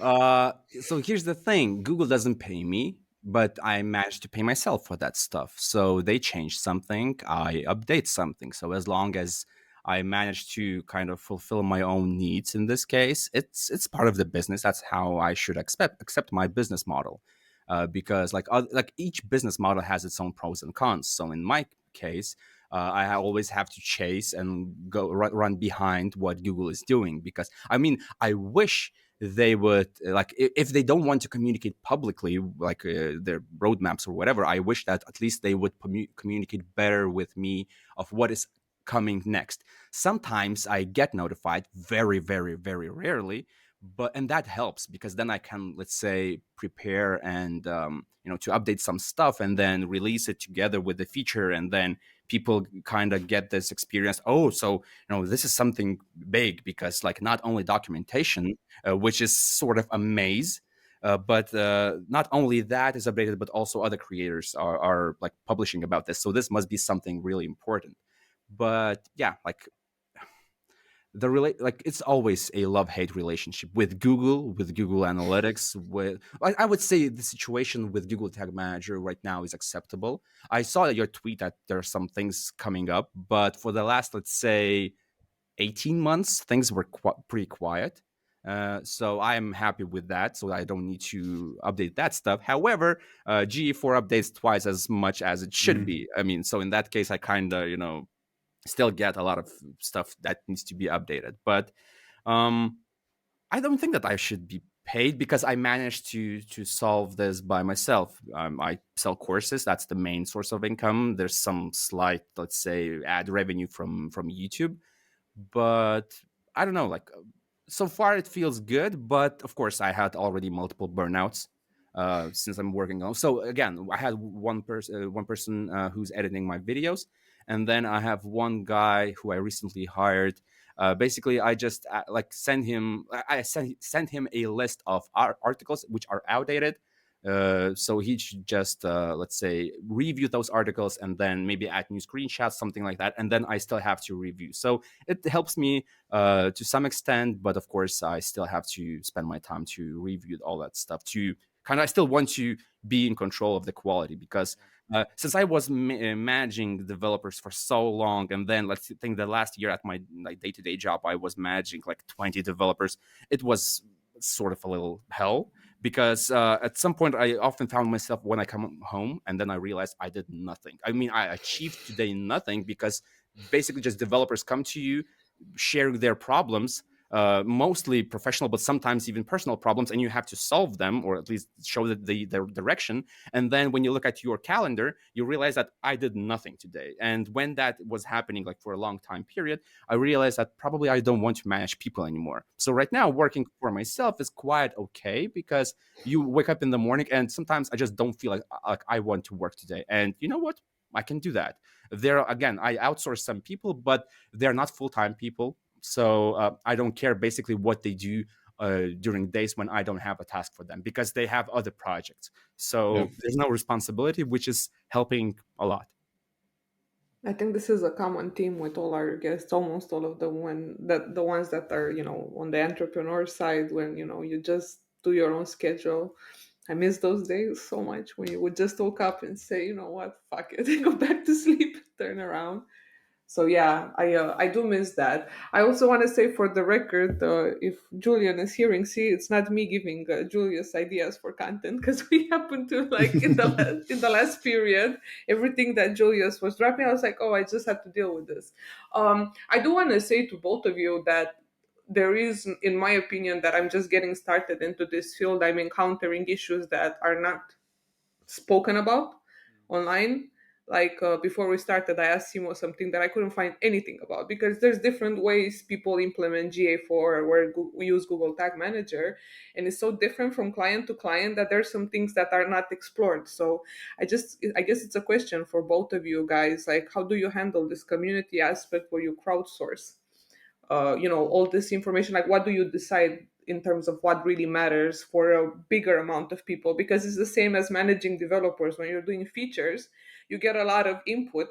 S3: So here's the thing. Google doesn't pay me, but I managed to pay myself for that stuff. So they change something, I update something. So as long as I manage to kind of fulfill my own needs in this case, it's part of the business. That's how I should accept my business model. Because like each business model has its own pros and cons. So in my case, I always have to chase and go run behind what Google is doing, because I mean, I wish they would, like, if they don't want to communicate publicly, like their roadmaps or whatever, I wish that at least they would communicate better with me of what is coming next. Sometimes I get notified, very, very, very rarely, and that helps, because then I can, let's say, prepare and to update some stuff and then release it together with the feature, and then people kind of get this experience. Oh, so this is something big, because like not only documentation, which is sort of a maze, But not only that is updated, but also other creators are like publishing about this. So this must be something really important. But yeah, like like it's always a love-hate relationship with Google Analytics. With I would say the situation with Google Tag Manager right now is acceptable. I saw your tweet that there are some things coming up, but for the last, let's say, 18 months, things were pretty quiet. So I am happy with that. So I don't need to update that stuff. However, GE4 updates twice as much as it should be. I mean, so in that case, I kind of, still get a lot of stuff that needs to be updated. But I don't think that I should be paid because I managed to solve this by myself. I sell courses. That's the main source of income. There's some slight, let's say, ad revenue from YouTube, but I don't know, like so far it feels good, but of course I had already multiple burnouts since I'm working on. So again, I had one person who's editing my videos, and then I have one guy who I recently hired. Basically, I just like sent him a list of articles which are outdated. So he should just let's say review those articles and then maybe add new screenshots, something like that, and then I still have to review. So it helps me to some extent, but of course I still have to spend my time to review all that stuff. To kind of, I still want to be in control of the quality because since I was managing developers for so long, and then let's think the last year at my like day-to-day job, I was managing like 20 developers. It was sort of a little hell because at some point I often found myself when I come home and then I realized I did nothing. I mean, I achieved today nothing because basically just developers come to you sharing their problems, mostly professional, but sometimes even personal problems, and you have to solve them or at least show the direction. And then when you look at your calendar, you realize that I did nothing today. And when that was happening, like for a long time period, I realized that probably I don't want to manage people anymore. So right now, working for myself is quite okay because you wake up in the morning and sometimes I just don't feel like I want to work today. And you know what? I can do that. There again, I outsource some people, but they're not full-time people. So I don't care basically what they do during days when I don't have a task for them because they have other projects. So there's no responsibility, which is helping a lot.
S2: I think this is a common theme with all our guests, almost all of them, the ones that are, on the entrepreneur side, when, you just do your own schedule. I miss those days so much when you would just wake up and say, you know what, fuck it, and go back to sleep, turn around. So yeah, I do miss that. I also want to say for the record, if Julian is hearing, see, it's not me giving Julius ideas for content because we happen to like in the last period, everything that Julius was dropping, I was like, oh, I just had to deal with this. I do want to say to both of you that there is, in my opinion, that I'm just getting started into this field. I'm encountering issues that are not spoken about online. Like before we started, I asked Simo something that I couldn't find anything about because there's different ways people implement GA4 where we use Google Tag Manager, and it's so different from client to client that there's some things that are not explored. So I guess it's a question for both of you guys. Like, how do you handle this community aspect where you crowdsource? All this information, like what do you decide in terms of what really matters for a bigger amount of people? Because it's the same as managing developers. When you're doing features, you get a lot of input,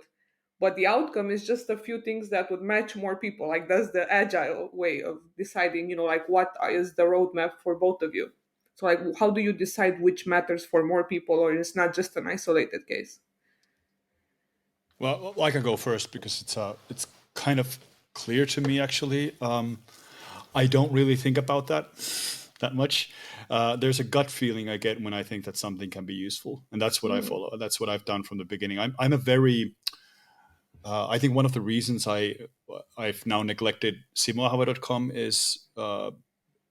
S2: but the outcome is just a few things that would match more people. Like that's the agile way of deciding, like what is the roadmap for both of you. So like how do you decide which matters for more people, or it's not just an isolated case?
S1: Well, I can go first because it's kind of clear to me actually. I don't really think about that much. There's a gut feeling I get when I think that something can be useful, and that's what I follow. That's what I've done from the beginning. I'm a very I think one of the reasons I've now neglected simo.com is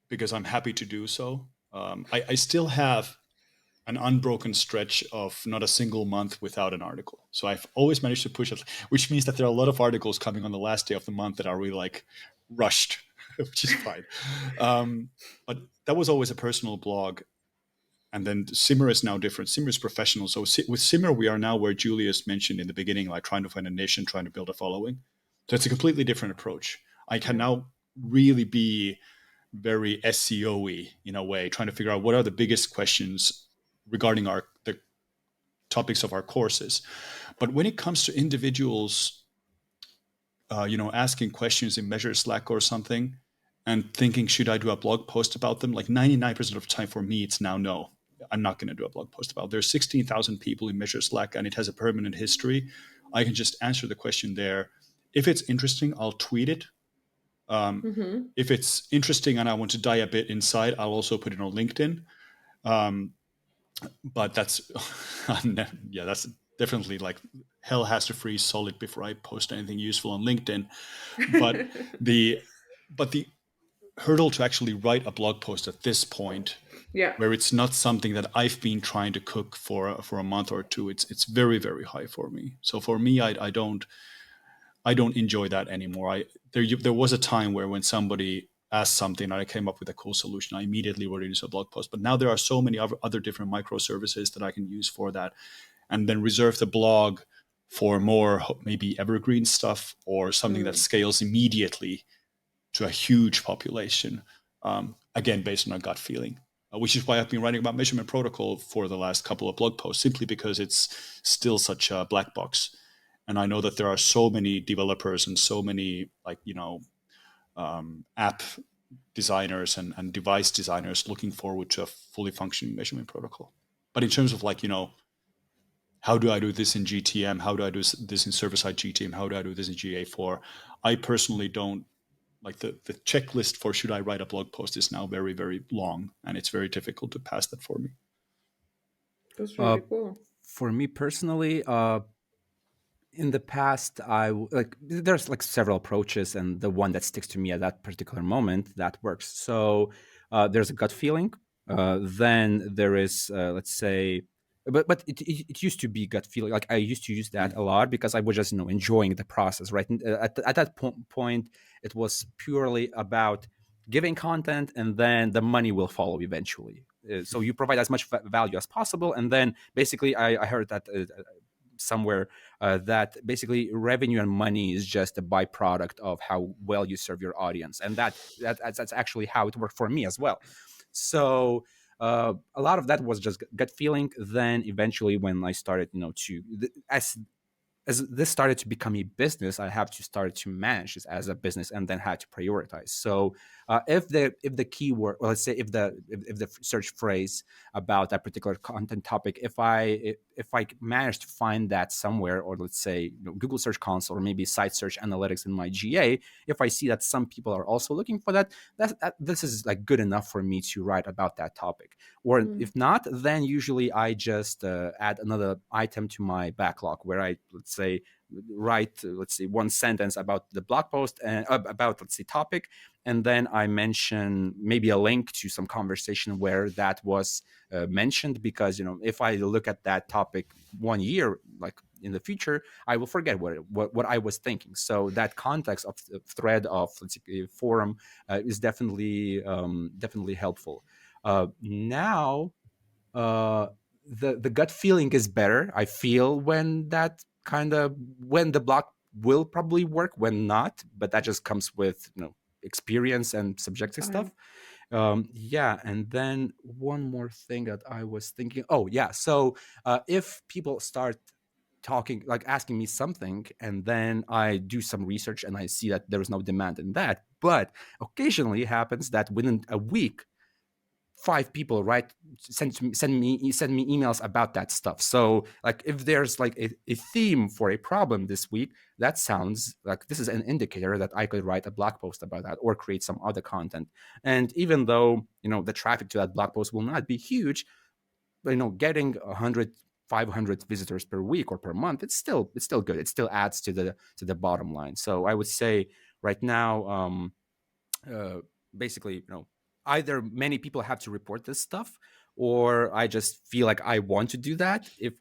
S1: because I'm happy to do so. I still have an unbroken stretch of not a single month without an article. So I've always managed to push it, which means that there are a lot of articles coming on the last day of the month that are really like rushed, which is fine. But that was always a personal blog. And then Simmer is now different. Simmer is professional. So with Simmer, we are now where Julius mentioned in the beginning, like trying to find a niche and trying to build a following. So it's a completely different approach. I can now really be very SEO-y in a way, trying to figure out what are the biggest questions regarding the topics of our courses. But when it comes to individuals, asking questions in Measure Slack or something and thinking, should I do a blog post about them? Like 99% of the time for me, it's now no. I'm not going to do a blog post about it. There's 16,000 people in Measure Slack and it has a permanent history. I can just answer the question there. If it's interesting, I'll tweet it. If it's interesting and I want to dive a bit inside, I'll also put it on LinkedIn. But that's, that's definitely like hell has to freeze solid before I post anything useful on LinkedIn. But the hurdle to actually write a blog post at this point, where it's not something that I've been trying to cook for a month or two, it's very, very high for me. So for me, I don't enjoy that anymore. There was a time where when somebody asked something and I came up with a cool solution, I immediately wrote it into a blog post. But now there are so many other different microservices that I can use for that, and then reserve the blog for more maybe evergreen stuff or something that scales immediately to a huge population. Again, based on a gut feeling, which is why I've been writing about measurement protocol for the last couple of blog posts, simply because it's still such a black box. And I know that there are so many developers and so many app designers and device designers looking forward to a fully functioning measurement protocol. But in terms of how do I do this in GTM? How do I do this in server-side GTM? How do I do this in GA4? I personally don't like the checklist for should I write a blog post is now very, very long, and it's very difficult to pass that for me.
S2: That's really cool.
S3: For me personally, in the past, there's several approaches, and the one that sticks to me at that particular moment that works. So there's a gut feeling. Then there is, let's say, but it used to be gut feeling. Like I used to use that a lot because I was just enjoying the process. Right at that point, it was purely about giving content, and then the money will follow eventually. So you provide as much value as possible, and then basically I heard that. Somewhere that basically revenue and money is just a byproduct of how well you serve your audience, and that's actually how it worked for me as well. So a lot of that was just gut feeling. Then eventually, when I started, as this started to become a business, I have to start to manage this as a business, and then had to prioritize. So if the keyword, or let's say if the search phrase about that particular content topic, if I manage to find that somewhere, or let's say Google Search Console or maybe Site Search Analytics in my GA, if I see that some people are also looking for that, this is good enough for me to write about that topic. Or if not, then usually I just add another item to my backlog where I, let's say, write one sentence about the blog post and about, let's say, topic, and then I mention maybe a link to some conversation where that was mentioned, because if I look at that topic 1 year in the future, I will forget what I was thinking. So that context of the thread of, let's say, forum is definitely helpful. Now the gut feeling is better. I feel when the block will probably work, when not, but that just comes with experience and subjective stuff. And then one more thing that I was thinking. Oh yeah, so if people start talking, asking me something, and then I do some research and I see that there is no demand in that, but occasionally it happens that within a week 5 people send me emails about that stuff. So if there's a theme for a problem this week, that sounds like this is an indicator that I could write a blog post about that or create some other content. And even though the traffic to that blog post will not be huge, but getting 100, 500 visitors per week or per month, it's still good. It still adds to the bottom line. So I would say right now, basically, either many people have to report this stuff, or I just feel like I want to do that, if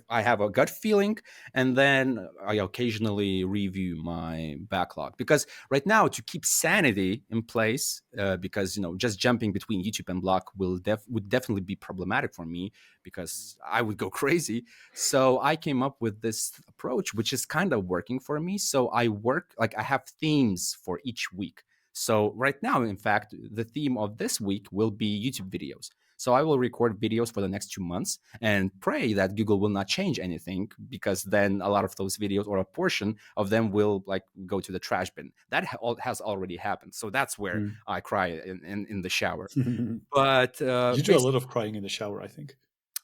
S3: I have a gut feeling, and then I occasionally review my backlog. Because right now, to keep sanity in place, because just jumping between YouTube and blog would definitely be problematic for me, because I would go crazy. So I came up with this approach, which is kind of working for me. So I have themes for each week. So right now, in fact, the theme of this week will be YouTube videos. So I will record videos for the next 2 months and pray that Google will not change anything, because then a lot of those videos, or a portion of them, will like go to the trash bin. That has already happened. So that's where I cry in the shower. But
S1: You do a lot of crying in the shower, I think.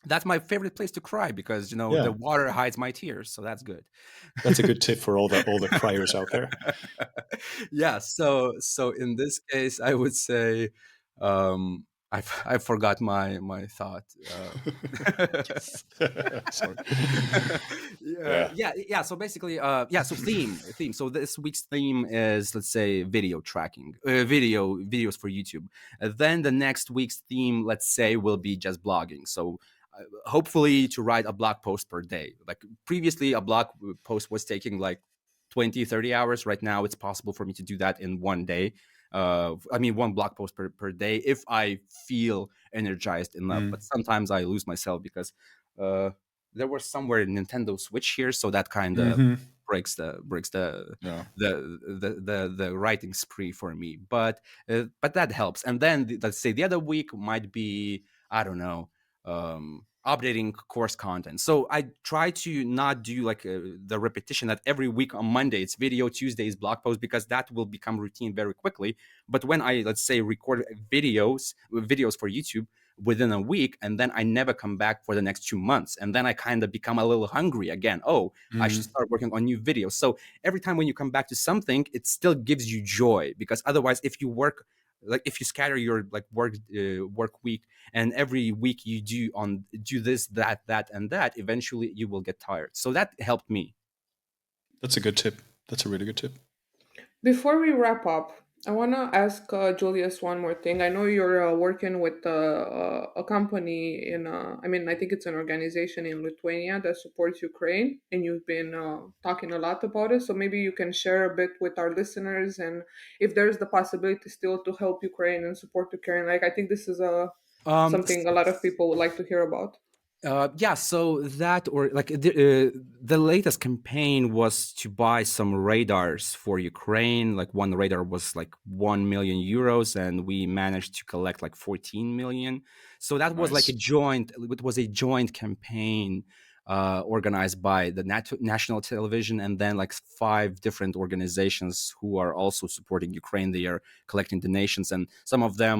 S3: That's my favorite place to cry, because the water hides my tears, so that's good.
S1: That's a good tip for all the criers out there.
S3: Yeah. So in this case, I would say I forgot my thought.
S1: Sorry.
S3: Yeah. So basically, So theme. So this week's theme is, let's say, video tracking, videos for YouTube. Then the next week's theme, let's say, will be just blogging. So hopefully to write a blog post per day. Like previously, a blog post was taking like 20-30 hours. Right now, it's possible for me to do that in one day. One blog post per day, if I feel energized enough. But sometimes I lose myself, because there was somewhere a Nintendo Switch here, so that kind of breaks the writing spree for me. But that helps. And then let's say the other week might be, I don't know, updating course content. So I try to not do like the repetition that every week on Monday it's video, Tuesday is blog post, because that will become routine very quickly. But when I, let's say, record videos for YouTube within a week, and then I never come back for the next 2 months, and then I kind of become a little hungry again. I should start working on new videos. So every time when you come back to something, it still gives you joy, because otherwise, if you scatter your like work week, and every week you do this, that, and that, eventually you will get tired. So that helped me.
S1: That's a good tip. That's a really good tip.
S2: Before we wrap up, I want to ask Julius one more thing. I know you're working with a company I think it's an organization in Lithuania that supports Ukraine, and you've been talking a lot about it. So maybe you can share a bit with our listeners, and if there's the possibility still to help Ukraine and support Ukraine. Like, I think this is something a lot of people would like to hear about.
S3: So that, or like the latest campaign was to buy some radars for Ukraine. Like one radar was like 1 million euros, and we managed to collect like 14 million. So that was like a joint campaign organized by the national television, and then like 5 different organizations who are also supporting Ukraine. They are collecting donations, and some of them,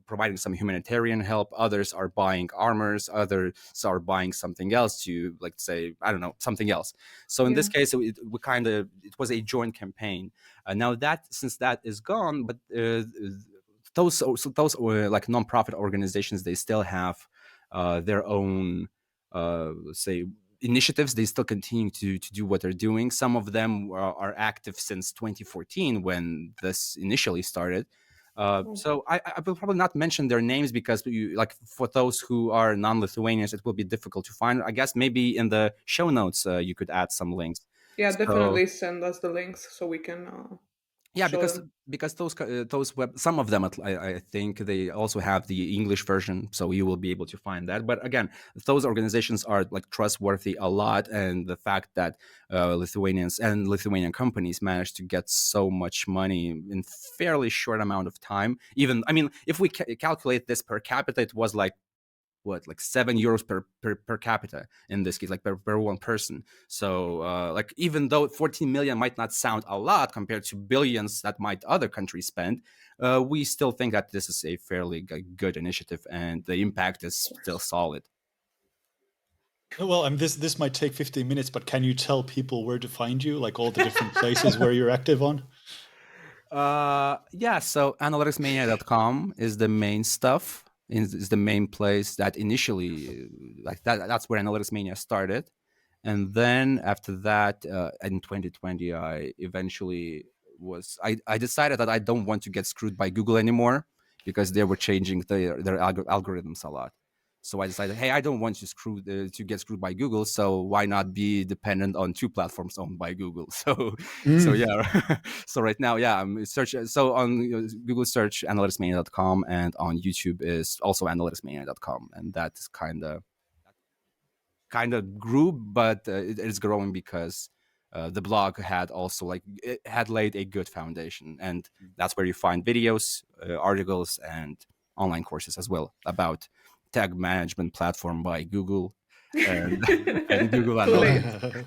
S3: providing some humanitarian help. Others are buying armors. Others are buying something else to, like, say, I don't know, something else. So in this case, it was a joint campaign. Now since that is gone, but those like nonprofit organizations, they still have their own let's say initiatives. They still continue to do what they're doing. Some of them are active since 2014, when this initially started. So I will probably not mention their names, because for those who are non-Lithuanians, it will be difficult to find. I guess maybe in the show notes you could add some links.
S2: Yeah, definitely send us the links so we can
S3: because those some of them, I think they also have the English version, so you will be able to find that. But again, those organizations are like trustworthy a lot, and the fact that Lithuanians and Lithuanian companies managed to get so much money in fairly short amount of time. Even, if we calculate this per capita, it was like 7 euros per capita in this case, like per one person. So like, even though 14 million might not sound a lot compared to billions that might other countries spend, we still think that this is a fairly good initiative, and the impact is still solid.
S1: Well, this might take 15 minutes, but can you tell people where to find you, like all the different places where you're active on?
S3: So analyticsmania.com is the main stuff. Is the main place that initially, like that's where Analytics Mania started. And then after that, in 2020, I eventually I decided that I don't want to get screwed by Google anymore, because they were changing their algorithms a lot. So I decided, hey, I don't want to get screwed by Google, so why not be dependent on 2 platforms owned by Google? So yeah. So right now, I'm so on Google search analyticsmania.com, and on YouTube is also analyticsmania.com, and that is kind of grew, but it is growing because the blog had also like it had laid a good foundation, and that's where you find videos, articles, and online courses as well about tag management platform by Google and and Google
S2: Too late.
S3: Analytics.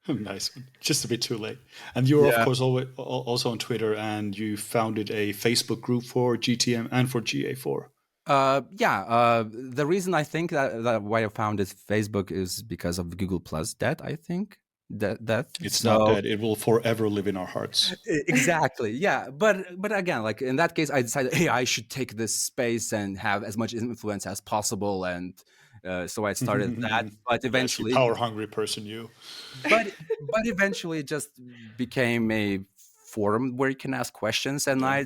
S1: Nice one. Just a bit too late. And you're, of
S3: Yeah.
S1: course, also on Twitter, and you founded a Facebook group for GTM and for GA4.
S3: The reason I think that why I founded Facebook is because of Google Plus debt. I think that
S1: It's not
S3: so
S1: dead. It will forever live in our hearts.
S3: exactly, yeah. But again, like in that case, I decided, hey, I should take this space and have as much influence as possible, and so I started that. But
S1: Yes, you
S3: eventually,
S1: power hungry person, you.
S3: but eventually it just became a forum where you can ask questions, and
S1: Yeah.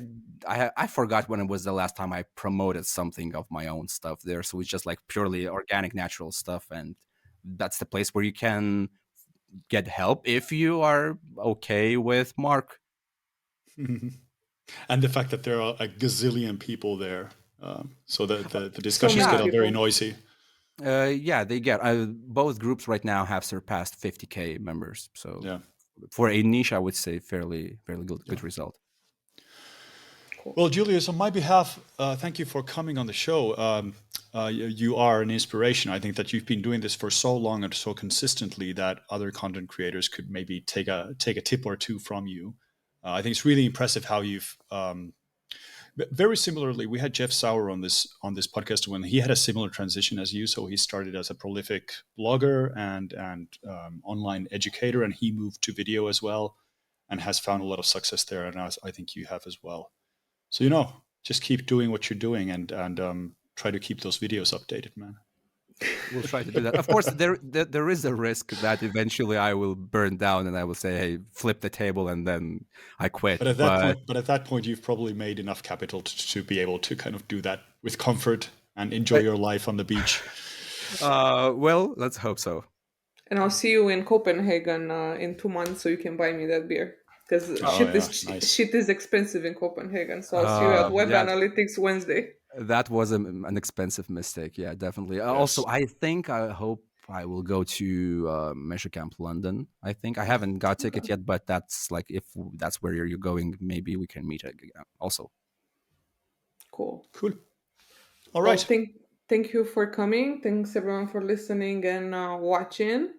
S3: I forgot when it was the last time I promoted something of my own stuff there. So it's just like purely organic, natural stuff, and that's the place where you can get help if you are okay with Mark.
S1: And the fact that there are a gazillion people there, so the
S2: So
S1: discussions
S2: many
S1: get
S3: Yeah,
S1: very
S2: people.
S1: noisy.
S3: yeah, they get both groups right now have surpassed 50K members. So
S1: Yeah.
S3: for a niche, I would say fairly
S1: Yeah.
S3: good result.
S2: Cool.
S1: Well, Julius, on my behalf, thank you for coming on the show. You are an inspiration. I think that you've been doing this for so long and so consistently that other content creators could maybe take a tip or two from you. I think it's really impressive how you've. Very similarly, we had Jeff Sauer on this podcast when he had a similar transition as you. So he started as a prolific blogger and online educator, and he moved to video as well, and has found a lot of success there. And I think you have as well. So just keep doing what you're doing and try to keep those videos updated, man.
S3: We'll try to do that. Of course, there is a risk that eventually I will burn down and I will say, "Hey, flip the table," and then I quit.
S1: But at that point, you've probably made enough capital to be able to kind of do that with comfort and enjoy your life on the beach.
S3: Well, let's hope so.
S2: And I'll see you in Copenhagen in 2 months, so you can buy me that beer. Because
S1: Oh yeah, nice.
S2: shit is expensive in Copenhagen. So I'll see you at Web
S3: Yeah,
S2: Analytics Wednesday.
S3: that was an expensive mistake. Yeah, definitely. Also,
S1: Yes.
S3: I hope I will go to Measure Camp London. I think I haven't got a ticket yet, but that's like if that's where you're going, maybe we can meet again. Also,
S2: Cool.
S1: Cool. All
S2: Well,
S1: right.
S2: thank you for coming. Thanks everyone for listening and watching.